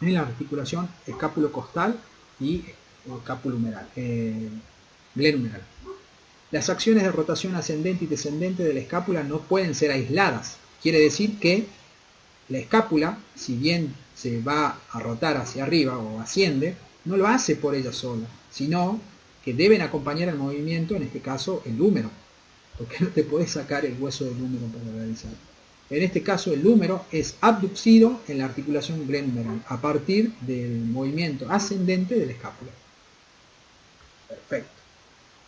en la articulación escápulo-costal y escápulo-humeral, glenhumeral. Las acciones de rotación ascendente y descendente de la escápula no pueden ser aisladas. Quiere decir que la escápula, si bien se va a rotar hacia arriba o asciende, no lo hace por ella sola, sino que deben acompañar el movimiento, en este caso el húmero, porque no te podés sacar el hueso del húmero para realizar. En este caso el húmero es abducido en la articulación glenhumeral a partir del movimiento ascendente de la escápula. Perfecto.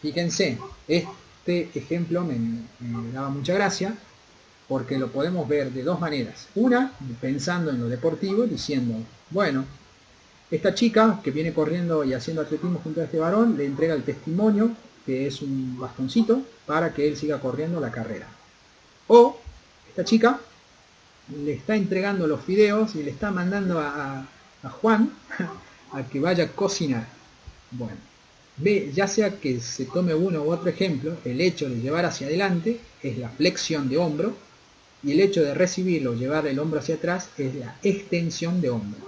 Fíjense, este ejemplo me daba mucha gracia porque lo podemos ver de dos maneras. Una, pensando en lo deportivo, diciendo, bueno, esta chica que viene corriendo y haciendo atletismo junto a este varón le entrega el testimonio, que es un bastoncito, para que él siga corriendo la carrera. O esta chica le está entregando los fideos y le está mandando a Juan a que vaya a cocinar. Bueno, ya sea que se tome uno u otro ejemplo, el hecho de llevar hacia adelante es la flexión de hombro y el hecho de recibirlo, llevar el hombro hacia atrás, es la extensión de hombro.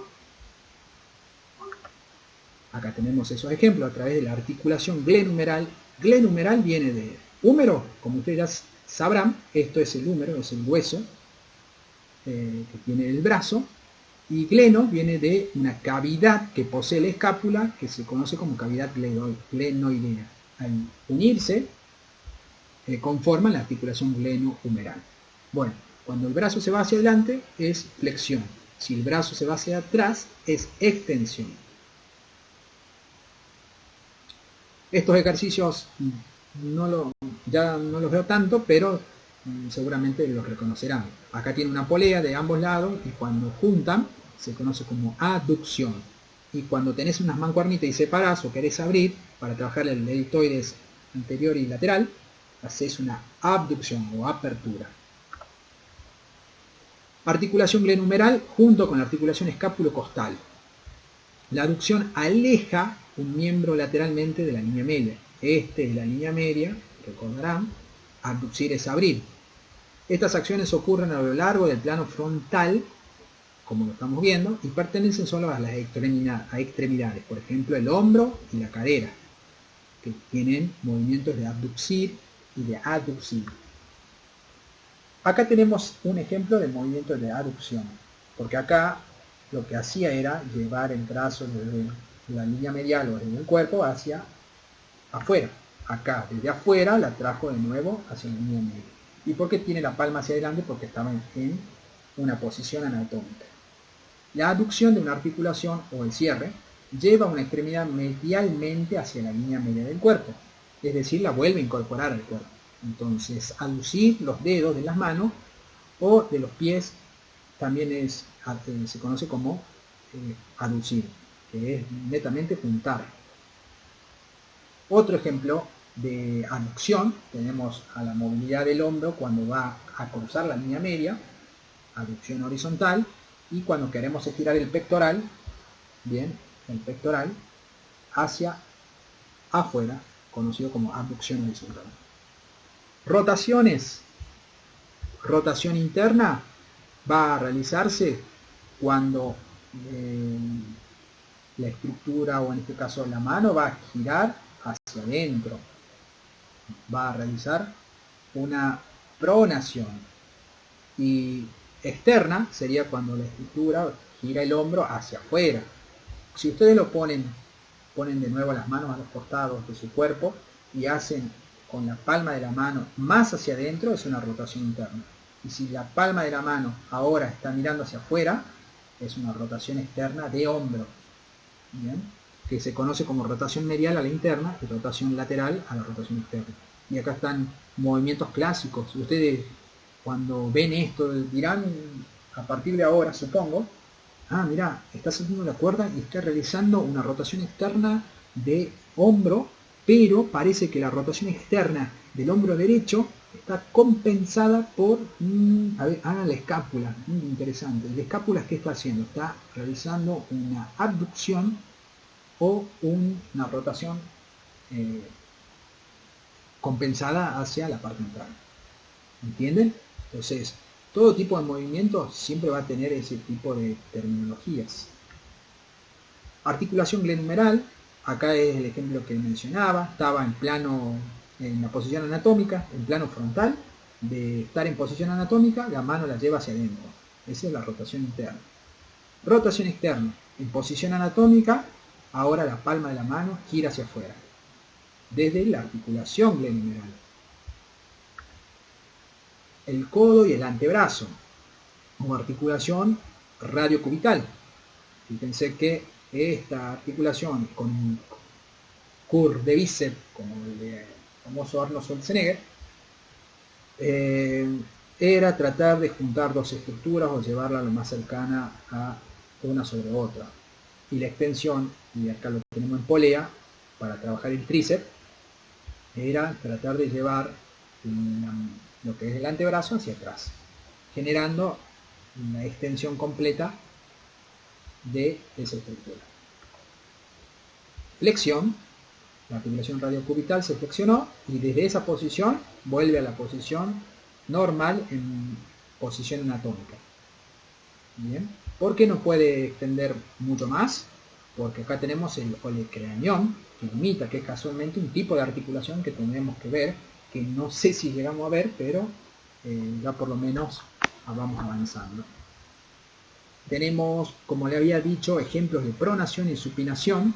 Acá tenemos esos ejemplos a través de la articulación glenhumeral. Glenhumeral viene de húmero, como ustedes ya sabrán, esto es el húmero, es el hueso que tiene el brazo, Y gleno viene de una cavidad que posee la escápula que se conoce como cavidad glenoidea. Al unirse, conforman la articulación glenohumeral. Bueno, cuando el brazo se va hacia adelante es flexión. Si el brazo se va hacia atrás es extensión. Estos ejercicios ya no los veo tanto, pero seguramente los reconocerán. Acá tiene una polea de ambos lados y cuando juntan se conoce como aducción. Y cuando tenés unas mancuernitas y separás o querés abrir para trabajar el deltoides anterior y lateral, haces una abducción o apertura. Articulación glenohumeral junto con la articulación escápulo-costal. La aducción aleja un miembro lateralmente de la línea media. Este es la línea media, recordarán. Abducir es abrir. Estas acciones ocurren a lo largo del plano frontal, como lo estamos viendo, y pertenecen solo a las extremidades, por ejemplo el hombro y la cadera, que tienen movimientos de abducir y de aducir. Acá tenemos un ejemplo de movimiento de aducción, porque acá lo que hacía era llevar el brazo desde la línea medial o desde el cuerpo hacia afuera. Acá, desde afuera, la trajo de nuevo hacia la línea media. ¿Y por qué tiene la palma hacia adelante? Porque estaba en una posición anatómica. La aducción de una articulación o el cierre lleva una extremidad medialmente hacia la línea media del cuerpo, es decir, la vuelve a incorporar al cuerpo. Entonces, aducir los dedos de las manos o de los pies también se conoce como aducir, que es netamente juntar. Otro ejemplo de aducción, tenemos a la movilidad del hombro cuando va a cruzar la línea media, aducción horizontal, y cuando queremos estirar el pectoral, bien, el pectoral hacia afuera, conocido como abducción horizontal. Rotaciones. Rotación interna va a realizarse cuando la estructura, o en este caso la mano, va a girar hacia adentro. Va a realizar una pronación. Y externa sería cuando la estructura gira el hombro hacia afuera. Si ustedes ponen de nuevo las manos a los costados de su cuerpo y hacen con la palma de la mano más hacia adentro, es una rotación interna. Y si la palma de la mano ahora está mirando hacia afuera, es una rotación externa de hombro. ¿Bien? Que se conoce como rotación medial a la interna y rotación lateral a la rotación externa. Y acá están movimientos clásicos. Ustedes cuando ven esto dirán, a partir de ahora supongo, mira, está saltando la cuerda y está realizando una rotación externa de hombro, pero parece que la rotación externa del hombro derecho está compensada por la escápula. Muy interesante. ¿La escápula qué está haciendo? Está realizando una abducción o una rotación compensada hacia la parte interna. ¿Entienden? Entonces, todo tipo de movimiento siempre va a tener ese tipo de terminologías. Articulación glenohumeral, acá es el ejemplo que mencionaba, estaba en la posición anatómica, en plano frontal. De estar en posición anatómica, la mano la lleva hacia adentro. Esa es la rotación interna. Rotación externa, en posición anatómica, ahora la palma de la mano gira hacia afuera, desde la articulación glenohumeral. El codo y el antebrazo, o articulación radiocubital. Fíjense que esta articulación con un curl de bíceps, como el de famoso Arnold Schwarzenegger, era tratar de juntar dos estructuras o llevarla lo más cercana a una sobre otra. Y la extensión, y acá lo tenemos en polea, para trabajar el tríceps, era tratar de llevar lo que es el antebrazo hacia atrás, generando una extensión completa de esa estructura. Flexión, la articulación radiocubital se flexionó y desde esa posición vuelve a la posición normal en posición anatómica. Bien, ¿por qué no puede extender mucho más? Porque acá tenemos el olecrañón, que imita, que es casualmente un tipo de articulación que tendremos que ver, que no sé si llegamos a ver, pero ya por lo menos vamos avanzando. tenemos, como le había dicho, ejemplos de pronación y supinación,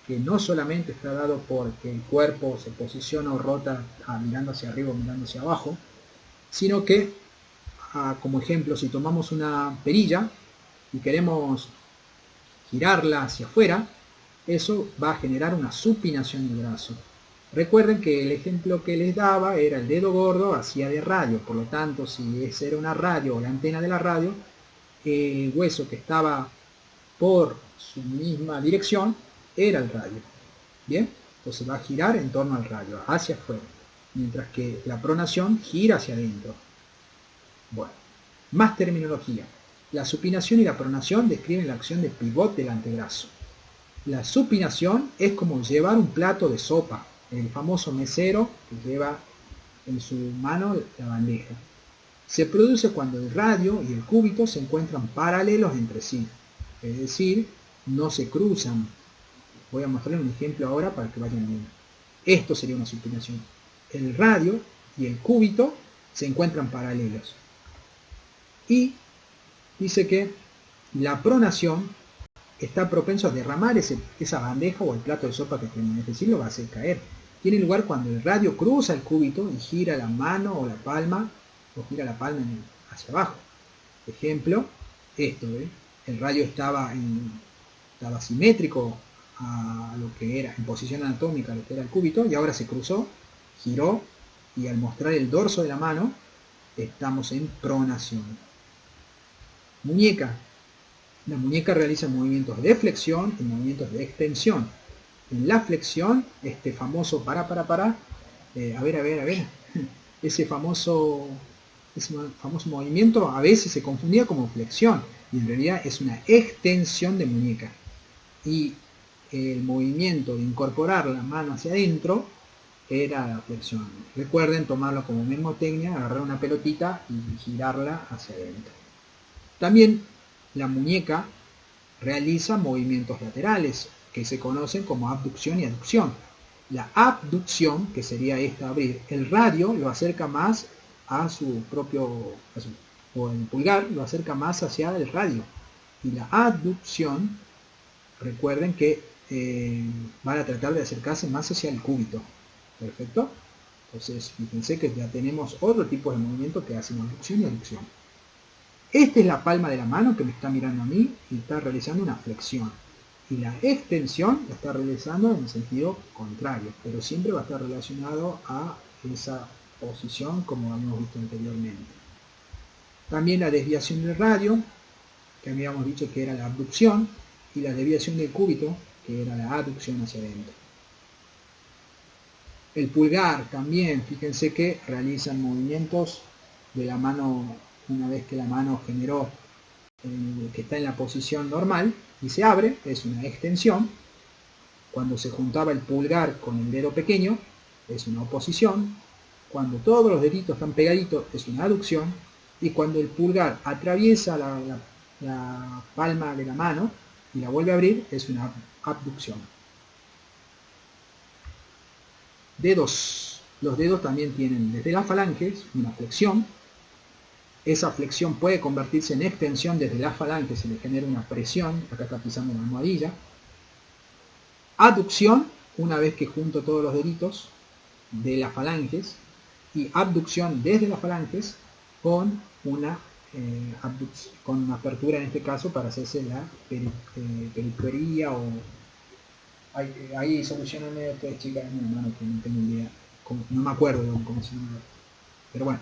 que no solamente está dado porque el cuerpo se posiciona o rota mirando hacia arriba o mirando hacia abajo, sino que, como ejemplo, si tomamos una perilla y queremos girarla hacia afuera, eso va a generar una supinación del brazo. Recuerden que el ejemplo que les daba era el dedo gordo hacía de radio, por lo tanto, si esa era una radio o la antena de la radio, el hueso que estaba por su misma dirección era el radio. Bien, entonces va a girar en torno al radio, hacia afuera, mientras que la pronación gira hacia adentro. Bueno, más terminología. La supinación y la pronación describen la acción de pivot del antebrazo. La supinación es como llevar un plato de sopa, el famoso mesero que lleva en su mano la bandeja. Se produce cuando el radio y el cúbito se encuentran paralelos entre sí, es decir, no se cruzan. Voy a mostrarles un ejemplo ahora para que vayan viendo. Esto sería una supinación. El radio y el cúbito se encuentran paralelos. Y dice que la pronación está propenso a derramar esa bandeja o el plato de sopa que tiene, es decir, lo va a hacer caer. Tiene lugar cuando el radio cruza el cúbito y gira la mano o la palma, o gira la palma hacia abajo. Ejemplo, esto, ¿ve? El radio estaba simétrico a lo que era, en posición anatómica, a lo que era el cúbito, y ahora se cruzó, giró, y al mostrar el dorso de la mano, estamos en pronación. Muñeca. La muñeca realiza movimientos de flexión y movimientos de extensión. En la flexión, este famoso ese famoso movimiento a veces se confundía como flexión y en realidad es una extensión de muñeca. Y el movimiento de incorporar la mano hacia adentro era la flexión. Recuerden tomarlo como mnemotecnia, agarrar una pelotita y girarla hacia adentro. También la muñeca realiza movimientos laterales que se conocen como abducción y aducción. La abducción, que sería esta abrir, el radio lo acerca más a su propio, o el pulgar lo acerca más hacia el radio. Y la aducción, recuerden que van a tratar de acercarse más hacia el cúbito. ¿Perfecto? Entonces, fíjense que ya tenemos otro tipo de movimiento que hacen abducción y aducción. Esta es la palma de la mano que me está mirando a mí y está realizando una flexión. Y la extensión la está realizando en el sentido contrario, pero siempre va a estar relacionado a esa posición como habíamos visto anteriormente. También la desviación del radio, que habíamos dicho que era la abducción, y la desviación del cúbito, que era la aducción hacia adentro. El pulgar también, fíjense que realizan movimientos de la mano una vez que la mano generó, que está en la posición normal y se abre, es una extensión. Cuando se juntaba el pulgar con el dedo pequeño, es una oposición. Cuando todos los deditos están pegaditos, es una aducción. Y cuando el pulgar atraviesa la palma de la mano y la vuelve a abrir, es una abducción. Dedos. Los dedos también tienen desde las falanges una flexión. Esa flexión puede convertirse en extensión desde las falanges, se le genera una presión, acá está pisando una almohadilla. Aducción, una vez que junto todos los deditos de las falanges, y abducción desde las falanges con una apertura en este caso para hacerse la periferia o... Ahí solucioname ustedes, chicas, no tengo idea, no me acuerdo de cómo se llama, pero bueno.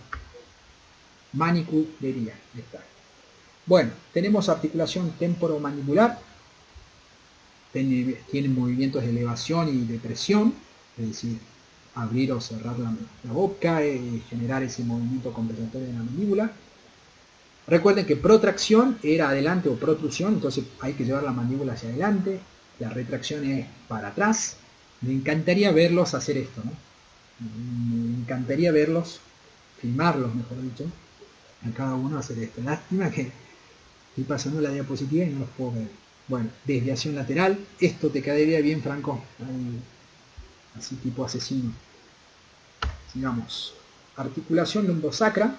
Maniculería. Está. Bueno, tenemos articulación temporomandibular, tienen movimientos de elevación y de presión, es decir, abrir o cerrar la boca y generar ese movimiento compensatorio de la mandíbula. Recuerden que protracción era adelante o protrusión, entonces hay que llevar la mandíbula hacia adelante, la retracción es para atrás. Me encantaría verlos hacer esto, ¿no? Me encantaría verlos, filmarlos, mejor dicho, a cada uno hacer esto. Lástima que estoy pasando la diapositiva y no los puedo ver. Bueno, desviación lateral, esto te quedaría bien, Franco, así tipo asesino. Sigamos. Articulación lumbosacra,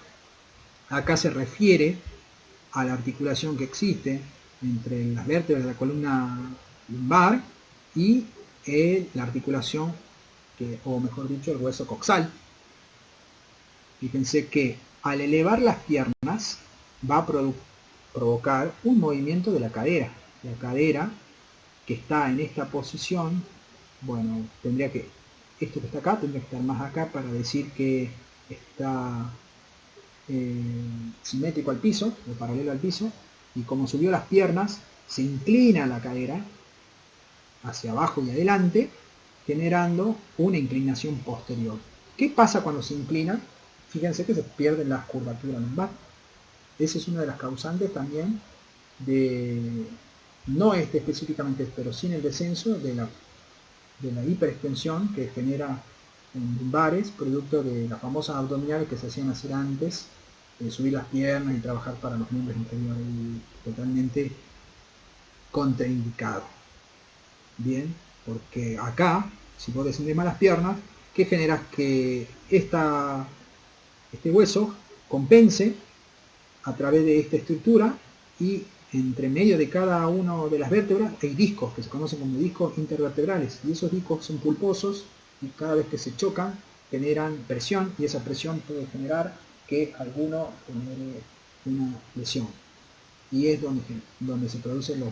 acá se refiere a la articulación que existe entre las vértebras de la columna lumbar y la articulación, o mejor dicho, el hueso coxal. Fíjense que al elevar las piernas va a provocar un movimiento de la cadera. La cadera que está en esta posición, bueno, esto que está acá tendría que estar más acá para decir que está simétrico al piso, o paralelo al piso, y como subió las piernas, se inclina la cadera hacia abajo y adelante, generando una inclinación posterior. ¿Qué pasa cuando se inclina? Fíjense que se pierden las curvaturas lumbar. Esa es una de las causantes también de, no específicamente, pero sí en el descenso de la hiperextensión que genera en lumbares, producto de las famosas abdominales que se hacían hacer antes, de subir las piernas y trabajar para los miembros inferiores, totalmente contraindicado. Bien, porque acá, si vos descendés más las piernas, ¿qué generas? Que este hueso compense a través de esta estructura, y entre medio de cada una de las vértebras hay discos que se conocen como discos intervertebrales, y esos discos son pulposos y cada vez que se chocan generan presión, y esa presión puede generar que alguno genere una lesión, y es donde se producen los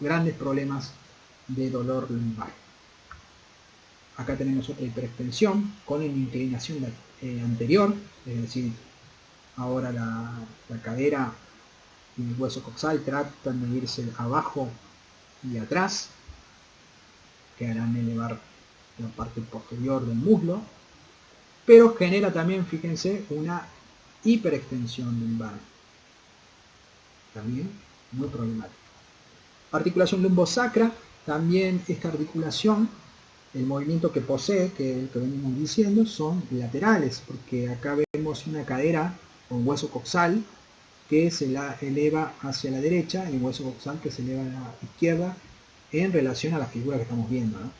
grandes problemas de dolor lumbar. Acá tenemos otra hiperextensión con una inclinación anterior, es decir, ahora la cadera y el hueso coxal tratan de irse abajo y atrás, que harán elevar la parte posterior del muslo, pero genera también, fíjense, una hiperextensión lumbar, también muy problemática. Articulación lumbosacra, también esta articulación, el movimiento que posee, que el que venimos diciendo, son laterales, porque acá vemos una cadera con hueso coxal que se la eleva hacia la derecha y el hueso coxal que se eleva a la izquierda en relación a la figura que estamos viendo, ¿no?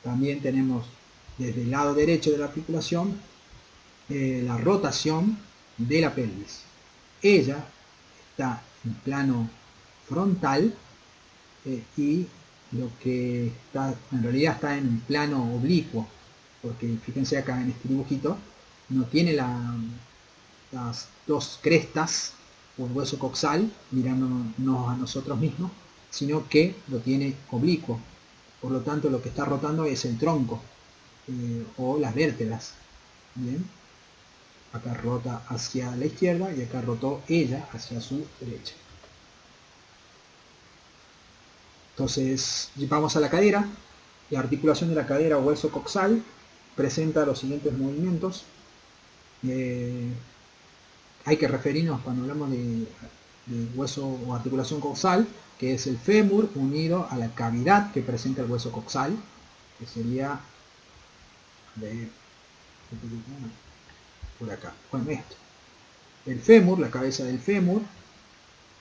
También tenemos desde el lado derecho de la articulación la rotación de la pelvis. Ella está en plano frontal y lo que está en realidad está en plano oblicuo, porque fíjense acá en este dibujito no tiene las dos crestas o el hueso coxal mirándonos a nosotros mismos, sino que lo tiene oblicuo. Por lo tanto, lo que está rotando es el tronco o las vértebras. Bien, acá rota hacia la izquierda y acá rotó ella hacia su derecha. Entonces, vamos a la cadera. La articulación de la cadera o hueso coxal presenta los siguientes movimientos. Hay que referirnos cuando hablamos de hueso o articulación coxal, que es el fémur unido a la cavidad que presenta el hueso coxal, que sería por acá. Bueno, esto. El fémur, la cabeza del fémur,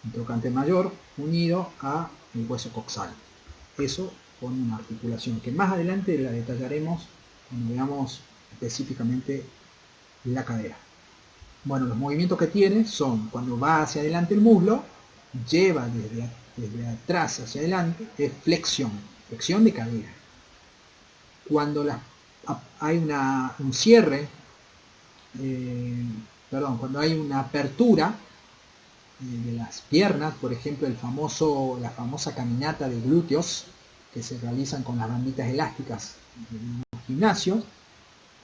un trocante mayor, unido a el hueso coxal. Eso con una articulación que más adelante la detallaremos cuando veamos específicamente la cadera. Bueno, los movimientos que tiene son cuando va hacia adelante el muslo, lleva desde atrás hacia adelante, es flexión de cadera. Cuando hay un cierre, cuando hay una apertura de las piernas, por ejemplo la famosa caminata de glúteos que se realizan con las banditas elásticas en los gimnasios,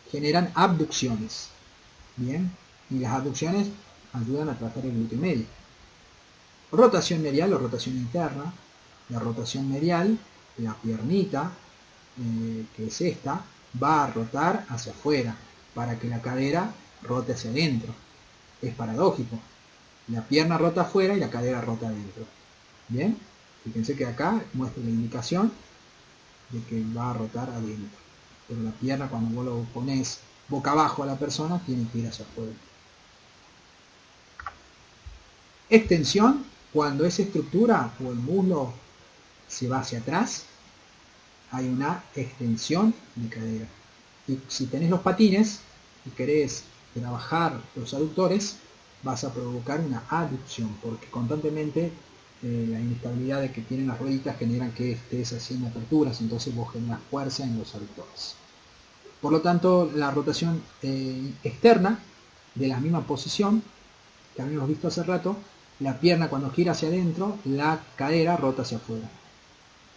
generan abducciones. Bien, y las abducciones ayudan a tratar el glúteo medio. Rotación medial o rotación interna. La rotación medial, la piernita, que es esta, va a rotar hacia afuera para que la cadera rote hacia adentro. Es paradójico. La pierna rota afuera y la cadera rota adentro. Bien, fíjense que acá muestra la indicación de que va a rotar adentro. Pero la pierna, cuando vos lo pones boca abajo a la persona, tiene que ir hacia afuera. Extensión, cuando esa estructura o el muslo se va hacia atrás, hay una extensión de cadera. Y si tenés los patines y querés trabajar los aductores, vas a provocar una aducción, porque constantemente la inestabilidad de que tienen las rueditas generan que estés haciendo aperturas, entonces vos generas fuerza en los aductores. Por lo tanto, la rotación externa de la misma posición que habíamos visto hace rato, la pierna cuando gira hacia adentro, la cadera rota hacia afuera.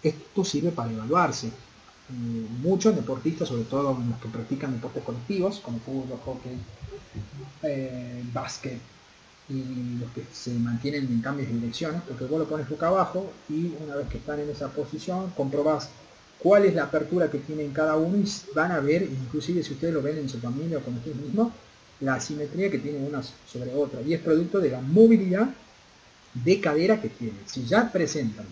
Esto sirve para evaluarse. Muchos deportistas, sobre todo los que practican deportes colectivos, como fútbol, hockey, básquet, y los que se mantienen en cambios de direcciones, porque vos lo pones boca abajo y una vez que están en esa posición, comprobás cuál es la apertura que tienen cada uno y van a ver, inclusive si ustedes lo ven en su familia o con ustedes mismos, la asimetría que tienen una sobre otra, y es producto de la movilidad de cadera que tienen. Si ya presentan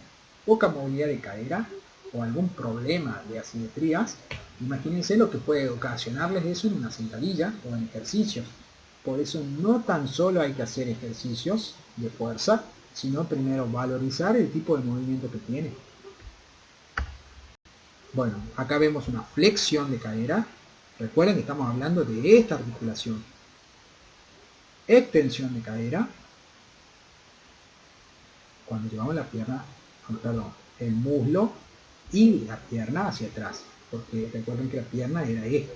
poca movilidad de cadera o algún problema de asimetrías, imagínense lo que puede ocasionarles eso en una sentadilla o en ejercicios. Por eso no tan solo hay que hacer ejercicios de fuerza, sino primero valorizar el tipo de movimiento que tiene. Bueno, acá vemos una flexión de cadera. Recuerden que estamos hablando de esta articulación. Extensión de cadera. Cuando llevamos la pierna, perdón, el muslo y la pierna hacia atrás. Porque recuerden que la pierna era esto.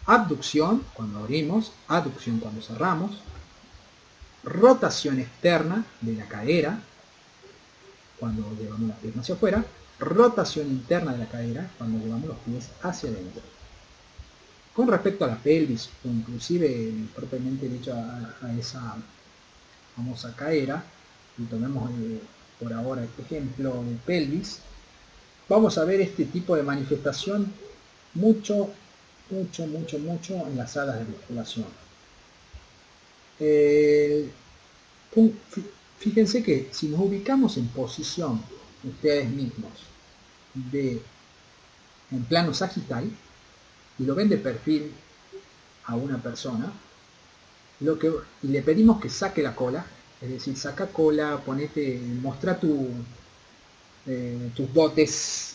Abducción cuando abrimos, aducción cuando cerramos, rotación externa de la cadera cuando llevamos la pierna hacia afuera, rotación interna de la cadera cuando llevamos los pies hacia adentro. Con respecto a la pelvis, o inclusive propiamente dicho a esa famosa cadera, y tomemos por ahora este ejemplo de pelvis, vamos a ver este tipo de manifestación mucho en las salas de musculación. Fíjense que si nos ubicamos en posición, ustedes mismos, en plano sagital, y lo ven de perfil a una persona, y le pedimos que saque la cola, es decir, saca cola, mostra tus dotes,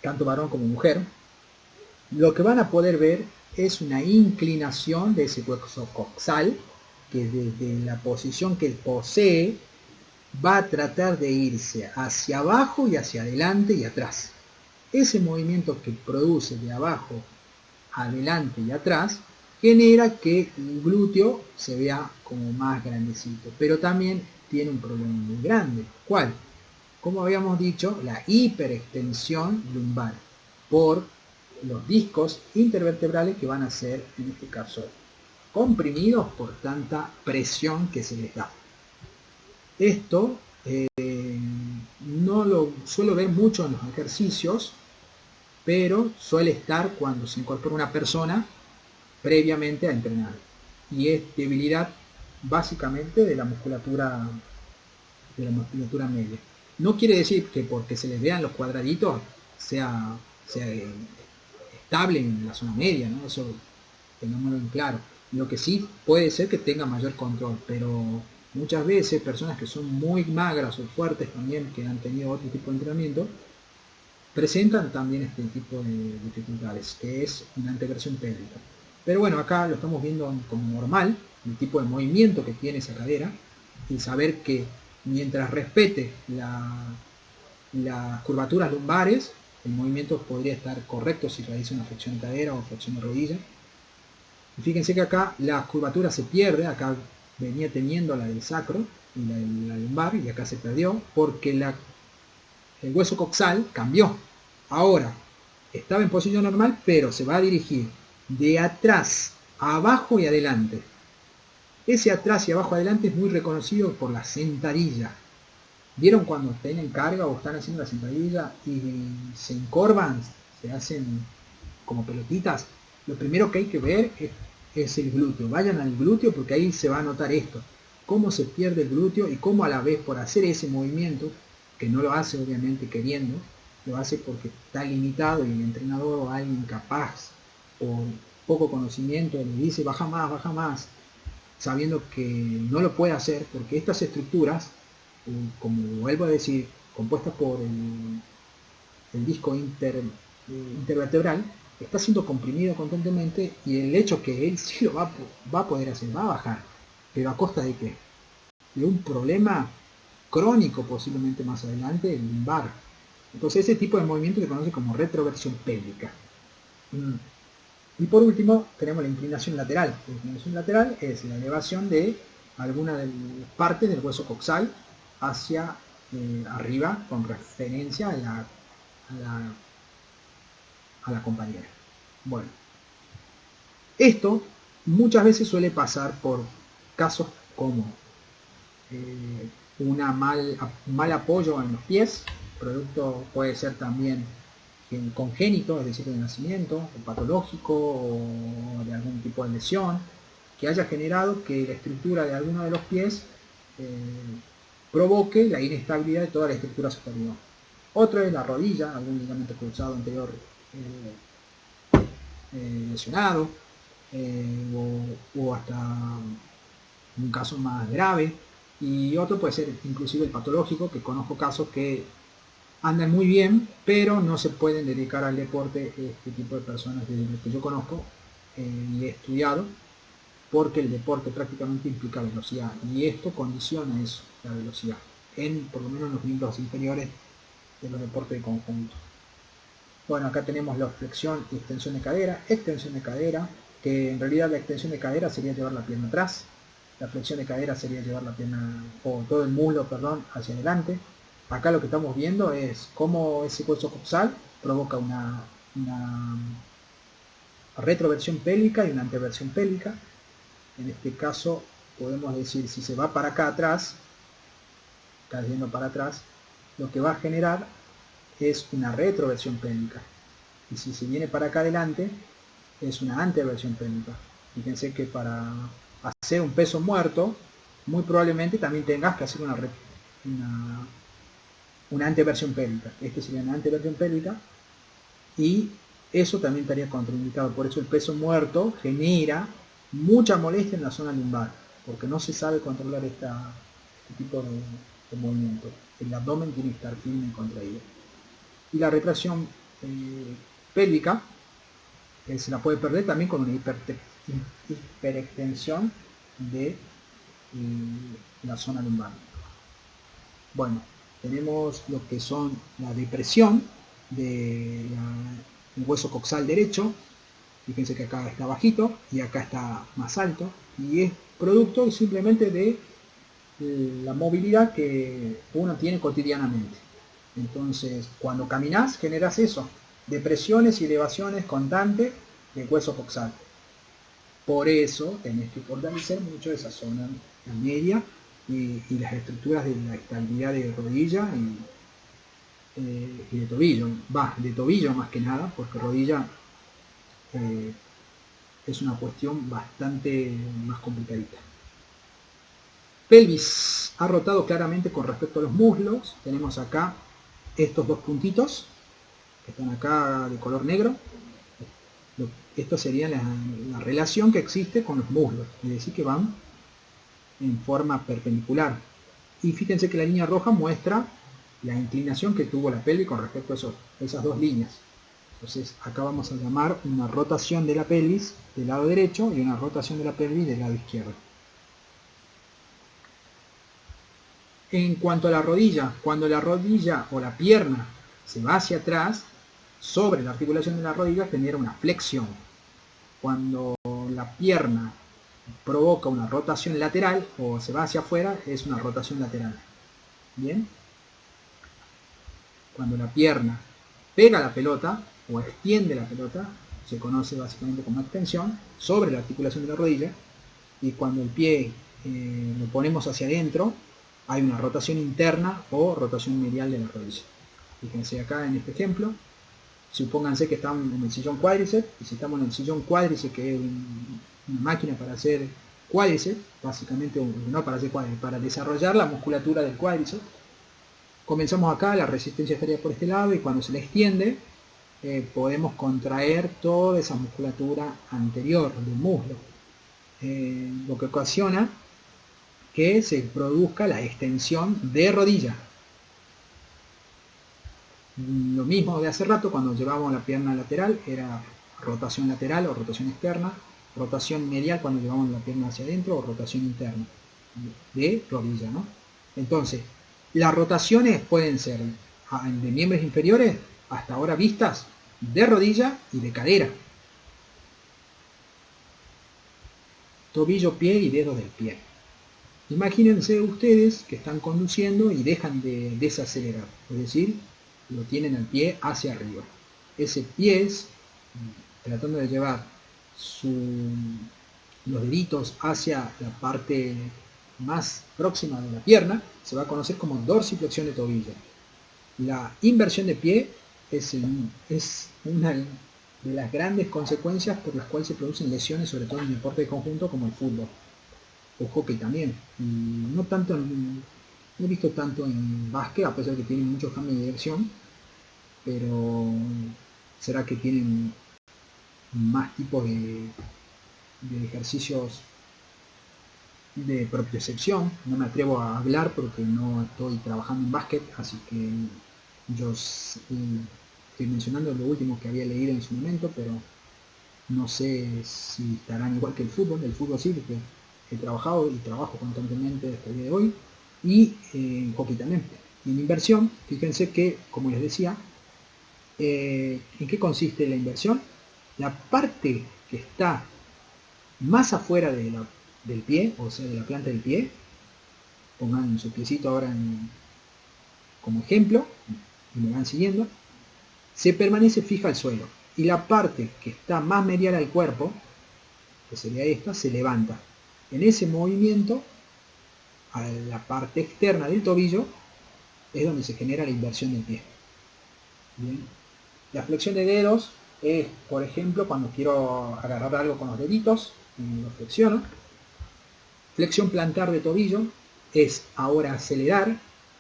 tanto varón como mujer, lo que van a poder ver es una inclinación de ese hueso coxal, que desde la posición que posee va a tratar de irse hacia abajo y hacia adelante y atrás. Ese movimiento que produce de abajo, adelante y atrás genera que el glúteo se vea como más grandecito, pero también tiene un problema muy grande. ¿Cuál? Como habíamos dicho, la hiperextensión lumbar por los discos intervertebrales que van a ser, en este caso, comprimidos por tanta presión que se les da. Esto no lo suelo ver mucho en los ejercicios, pero suele estar cuando se incorpora una persona previamente a entrenar, y es debilidad básicamente de la musculatura media. No quiere decir que porque se les vean los cuadraditos sea estable en la zona media, ¿no? Eso tengámoslo en claro. Lo que sí puede ser que tenga mayor control, pero muchas veces personas que son muy magras o fuertes también, que han tenido otro tipo de entrenamiento, presentan también este tipo de dificultades, que es una integración pélvica. Pero bueno, acá lo estamos viendo como normal, el tipo de movimiento que tiene esa cadera, y saber que mientras respete las curvaturas lumbares, el movimiento podría estar correcto si realiza una flexión de cadera o flexión de rodilla. Y fíjense que acá la curvatura se pierde, acá venía teniendo la del sacro y la lumbar, y acá se perdió porque el hueso coxal cambió. Ahora estaba en posición normal, pero se va a dirigir de atrás a abajo y adelante. Ese atrás y abajo adelante es muy reconocido por la sentadilla. ¿Vieron cuando tienen carga o están haciendo la sentadilla y se encorvan, se hacen como pelotitas? Lo primero que hay que ver es el glúteo. Vayan al glúteo porque ahí se va a notar esto. Cómo se pierde el glúteo y cómo a la vez por hacer ese movimiento, que no lo hace obviamente queriendo, lo hace porque está limitado y el entrenador o alguien capaz por poco conocimiento le dice baja más, sabiendo que no lo puede hacer porque estas estructuras, como vuelvo a decir, compuestas por el disco intervertebral, está siendo comprimido constantemente y el hecho que él sí lo va a poder hacer, va a bajar, pero a costa de qué? De un problema crónico posiblemente más adelante, el lumbar. Entonces ese tipo de movimiento se conoce como retroversión pélvica. Y por último tenemos la inclinación lateral. La inclinación lateral es la elevación de alguna de las partes del hueso coxal hacia arriba con referencia a la compañera. Bueno, esto muchas veces suele pasar por casos como un mal apoyo en los pies, producto puede ser también congénito, es decir, de nacimiento, o patológico, o de algún tipo de lesión, que haya generado que la estructura de alguno de los pies provoque la inestabilidad de toda la estructura superior. Otro es la rodilla, algún ligamento cruzado anterior lesionado, o hasta un caso más grave, y otro puede ser inclusive el patológico, que conozco casos que andan muy bien, pero no se pueden dedicar al deporte este tipo de personas desde lo que yo conozco y he estudiado, porque el deporte prácticamente implica velocidad y esto condiciona eso, la velocidad, por lo menos en los miembros inferiores de los deportes de conjunto. Bueno, acá tenemos la flexión y extensión de cadera, que en realidad la extensión de cadera sería llevar la pierna atrás, la flexión de cadera sería llevar la pierna, o todo el muslo, perdón, hacia adelante. Acá lo que estamos viendo es cómo ese hueso coxal provoca una retroversión pélvica y una anteversión pélvica. En este caso podemos decir, si se va para acá atrás, cayendo para atrás, lo que va a generar es una retroversión pélvica. Y si se viene para acá adelante, es una anteversión pélvica. Fíjense que para hacer un peso muerto, muy probablemente también tengas que hacer una anteversión pélvica. Este sería una anteversión pélvica y eso también estaría contraindicado. Por eso el peso muerto genera mucha molestia en la zona lumbar, porque no se sabe controlar este tipo de movimiento. El abdomen tiene que estar firme y contraído. Y la retracción pélvica se la puede perder también con una hiperextensión de la zona lumbar. Bueno, tenemos lo que son la depresión del hueso coxal derecho. Fíjense que acá está bajito y acá está más alto, y es producto simplemente de la movilidad que uno tiene cotidianamente. Entonces, cuando caminas generas eso, depresiones y elevaciones constantes del hueso coxal. Por eso tenés que fortalecer mucho esa zona media y las estructuras de la estabilidad de rodilla y de tobillo. De tobillo más que nada, porque rodilla es una cuestión bastante más complicadita. Pelvis ha rotado claramente con respecto a los muslos. Tenemos acá estos dos puntitos que están acá de color negro. Esto sería la relación que existe con los muslos, es decir, que van en forma perpendicular. Y fíjense que la línea roja muestra la inclinación que tuvo la pelvis con respecto a esas dos líneas. Entonces acá vamos a llamar una rotación de la pelvis del lado derecho y una rotación de la pelvis del lado izquierdo. En cuanto a la rodilla, cuando la rodilla o la pierna se va hacia atrás, sobre la articulación de la rodilla genera una flexión. Cuando la pierna provoca una rotación lateral o se va hacia afuera, es una rotación lateral. Bien. Cuando la pierna pega la pelota o extiende la pelota, se conoce básicamente como extensión sobre la articulación de la rodilla, y cuando el pie lo ponemos hacia adentro, hay una rotación interna o rotación medial de la rodilla. Fíjense acá en este ejemplo, supónganse que estamos en el sillón cuádriceps, y si estamos en el sillón cuádriceps, que es una máquina para hacer cuádriceps, básicamente, no para hacer cuádriceps, para desarrollar la musculatura del cuádriceps. Comenzamos acá, la resistencia estaría por este lado, y cuando se le extiende, podemos contraer toda esa musculatura anterior del muslo, lo que ocasiona que se produzca la extensión de rodilla. Lo mismo de hace rato, cuando llevábamos la pierna lateral, era rotación lateral o rotación externa, rotación medial cuando llevamos la pierna hacia adentro o rotación interna de rodilla, ¿no? Entonces, las rotaciones pueden ser de miembros inferiores hasta ahora vistas de rodilla y de cadera, tobillo, pie y dedos del pie. Imagínense ustedes que están conduciendo y dejan de desacelerar, es decir, lo tienen al pie hacia arriba. Ese pie es tratando de llevar los deditos hacia la parte más próxima de la pierna, se va a conocer como dorsiflexión de tobillo. La inversión de pie es una de las grandes consecuencias por las cuales se producen lesiones, sobre todo en deporte de conjunto como el fútbol o hockey también. Y no he visto tanto en básquet, a pesar de que tienen muchos cambios de dirección, pero será que tienen más tipos de ejercicios de propiocepción. No me atrevo a hablar porque no estoy trabajando en básquet, así que yo estoy mencionando lo último que había leído en su momento, pero no sé si estarán igual que el fútbol. El fútbol sí, porque he trabajado y trabajo constantemente hasta el día de hoy, y en hockey también. Y en inversión, fíjense que, como les decía, ¿en qué consiste la inversión? La parte que está más afuera del pie, o sea, de la planta del pie, pongan su piecito ahora como ejemplo, y me van siguiendo, se permanece fija al suelo. Y la parte que está más medial al cuerpo, que sería esta, se levanta. En ese movimiento, a la parte externa del tobillo, es donde se genera la inversión del pie. Bien. La flexión de dedos es, por ejemplo, cuando quiero agarrar algo con los deditos, y lo flexiono. Flexión plantar de tobillo es ahora acelerar.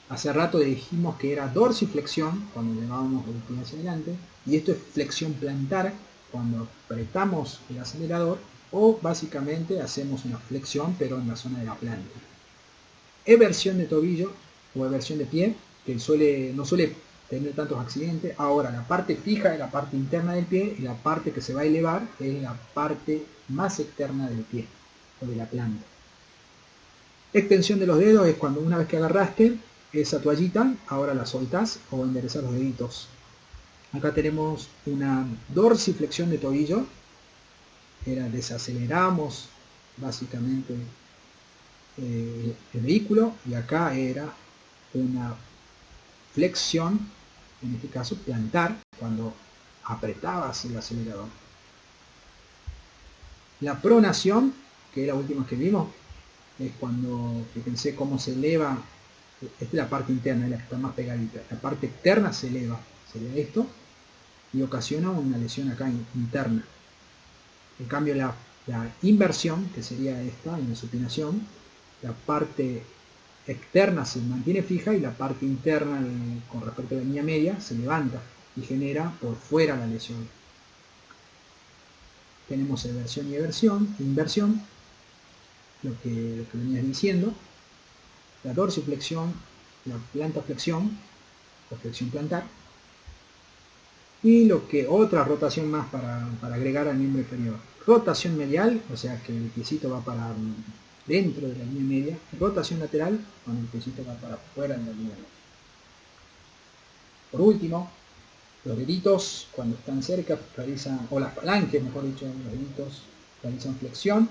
Hace rato dijimos que era dorsiflexión cuando llevábamos el pie hacia adelante, y esto es flexión plantar cuando apretamos el acelerador, o básicamente hacemos una flexión pero en la zona de la planta. Eversión de tobillo o eversión de pie, que no suele tener tantos accidentes. Ahora, la parte fija es la parte interna del pie, y la parte que se va a elevar es la parte más externa del pie o de la planta. Extensión de los dedos es cuando una vez que agarraste esa toallita, ahora la soltás o enderezás los deditos. Acá tenemos una dorsiflexión de tobillo, desaceleramos básicamente el vehículo, y acá era una flexión, en este caso plantar, cuando apretabas el acelerador. La pronación, que es la última que vimos, es cuando, fíjense cómo se eleva. Esta es la parte interna, es la que está más pegadita. La parte externa se eleva esto, y ocasiona una lesión acá interna. En cambio, la inversión, que sería esta, en la supinación, la parte externa se mantiene fija y la parte interna, con respecto a la línea media, se levanta y genera por fuera la lesión. Tenemos eversión y inversión, lo que venías diciendo, la dorsiflexión, la plantaflexión o flexión plantar, y otra rotación más para agregar al miembro inferior. Rotación medial, o sea que el piecito va para dentro de la línea media. Rotación lateral, cuando el piecito va para fuera de la línea media. Por último, los deditos cuando están cerca realizan, o las falanges mejor dicho, los deditos realizan flexión.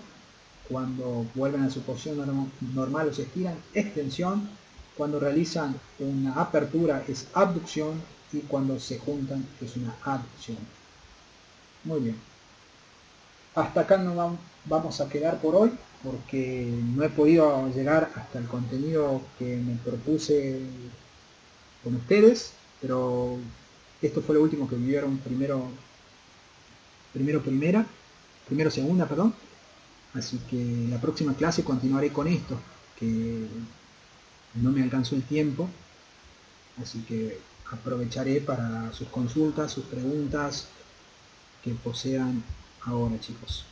Cuando vuelven a su posición normal o se estiran, extensión. Cuando realizan una apertura es abducción, y cuando se juntan es una aducción. Muy bien. Hasta acá nos vamos a quedar por hoy, porque no he podido llegar hasta el contenido que me propuse con ustedes, pero esto fue lo último que vivieron primero segunda, perdón. Así que la próxima clase continuaré con esto, que no me alcanzó el tiempo, así que aprovecharé para sus consultas, sus preguntas que posean ahora, chicos.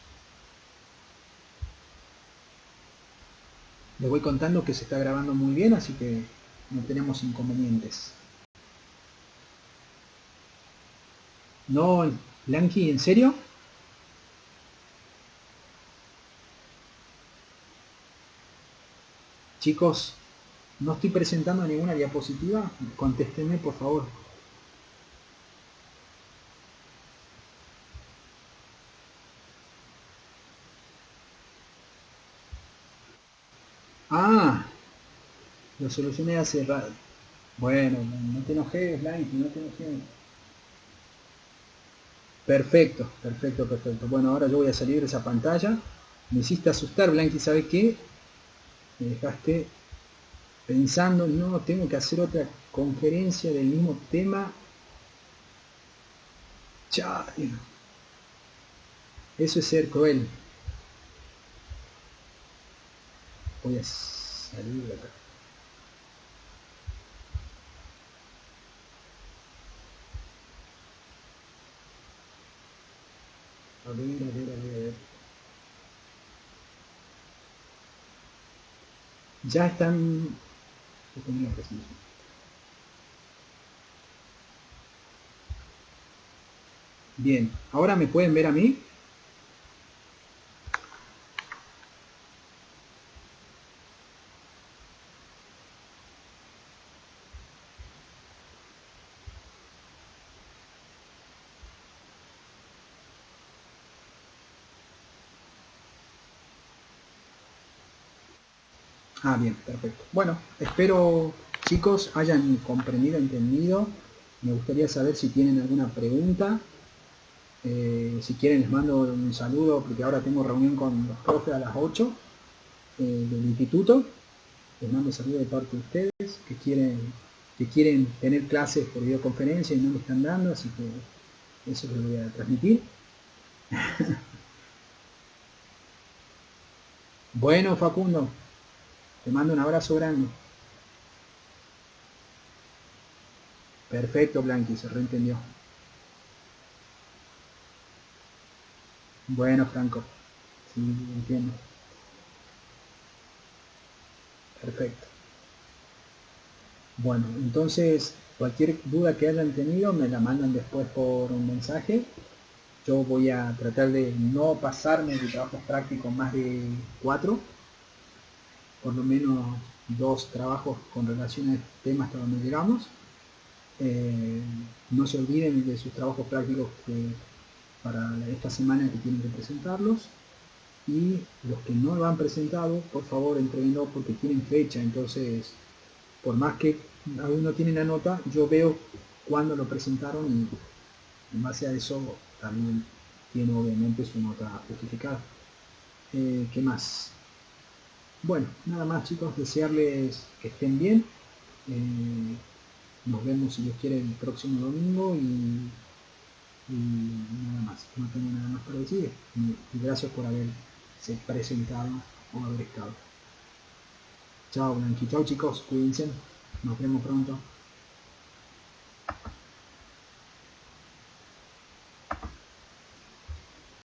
Les voy contando que se está grabando muy bien, así que no tenemos inconvenientes. No, Blanqui, ¿en serio? Chicos, no estoy presentando ninguna diapositiva. Contéstenme, por favor. Ah, lo solucioné hace rato. Bueno, no te enojes, Blanqui, no te enojes. Perfecto, perfecto, perfecto. Bueno, ahora yo voy a salir de esa pantalla. Me hiciste asustar, Blanqui, ¿sabe qué? Me dejaste pensando, no, tengo que hacer otra conferencia del mismo tema. Chao. Eso es ser cruel. Voy a salir de acá. A ver, a ver, a ver, a ver. Ya están... Bien, ahora me pueden ver a mí. Ah, bien, perfecto. Bueno, espero, chicos, hayan comprendido, entendido. Me gustaría saber si tienen alguna pregunta. Si quieren les mando un saludo porque ahora tengo reunión con los profes a las 8 del instituto. Les mando saludos de parte de ustedes que quieren tener clases por videoconferencia y no me están dando, así que eso les voy a transmitir. Bueno, Facundo, te mando un abrazo grande. Perfecto, Blanqui, se reentendió. Bueno, Franco, sí, entiendo. Perfecto. Bueno, entonces cualquier duda que hayan tenido me la mandan después por un mensaje. Yo voy a tratar de no pasarme de trabajos prácticos más de 4, por lo menos 2 trabajos con relación a este tema hasta donde llegamos. No se olviden de sus trabajos prácticos para esta semana que tienen que presentarlos. Y los que no lo han presentado, por favor entreguenlo porque tienen fecha. Entonces, por más que aún no tienen la nota, yo veo cuándo lo presentaron y en base a eso también tiene obviamente su nota justificada. ¿Qué más? Bueno, nada más chicos, desearles que estén bien. Nos vemos si Dios quiere el próximo domingo y nada más. No tengo nada más para decir. Y gracias por haberse presentado o haber estado. Chao Blanqui, chao chicos, cuídense. Nos vemos pronto.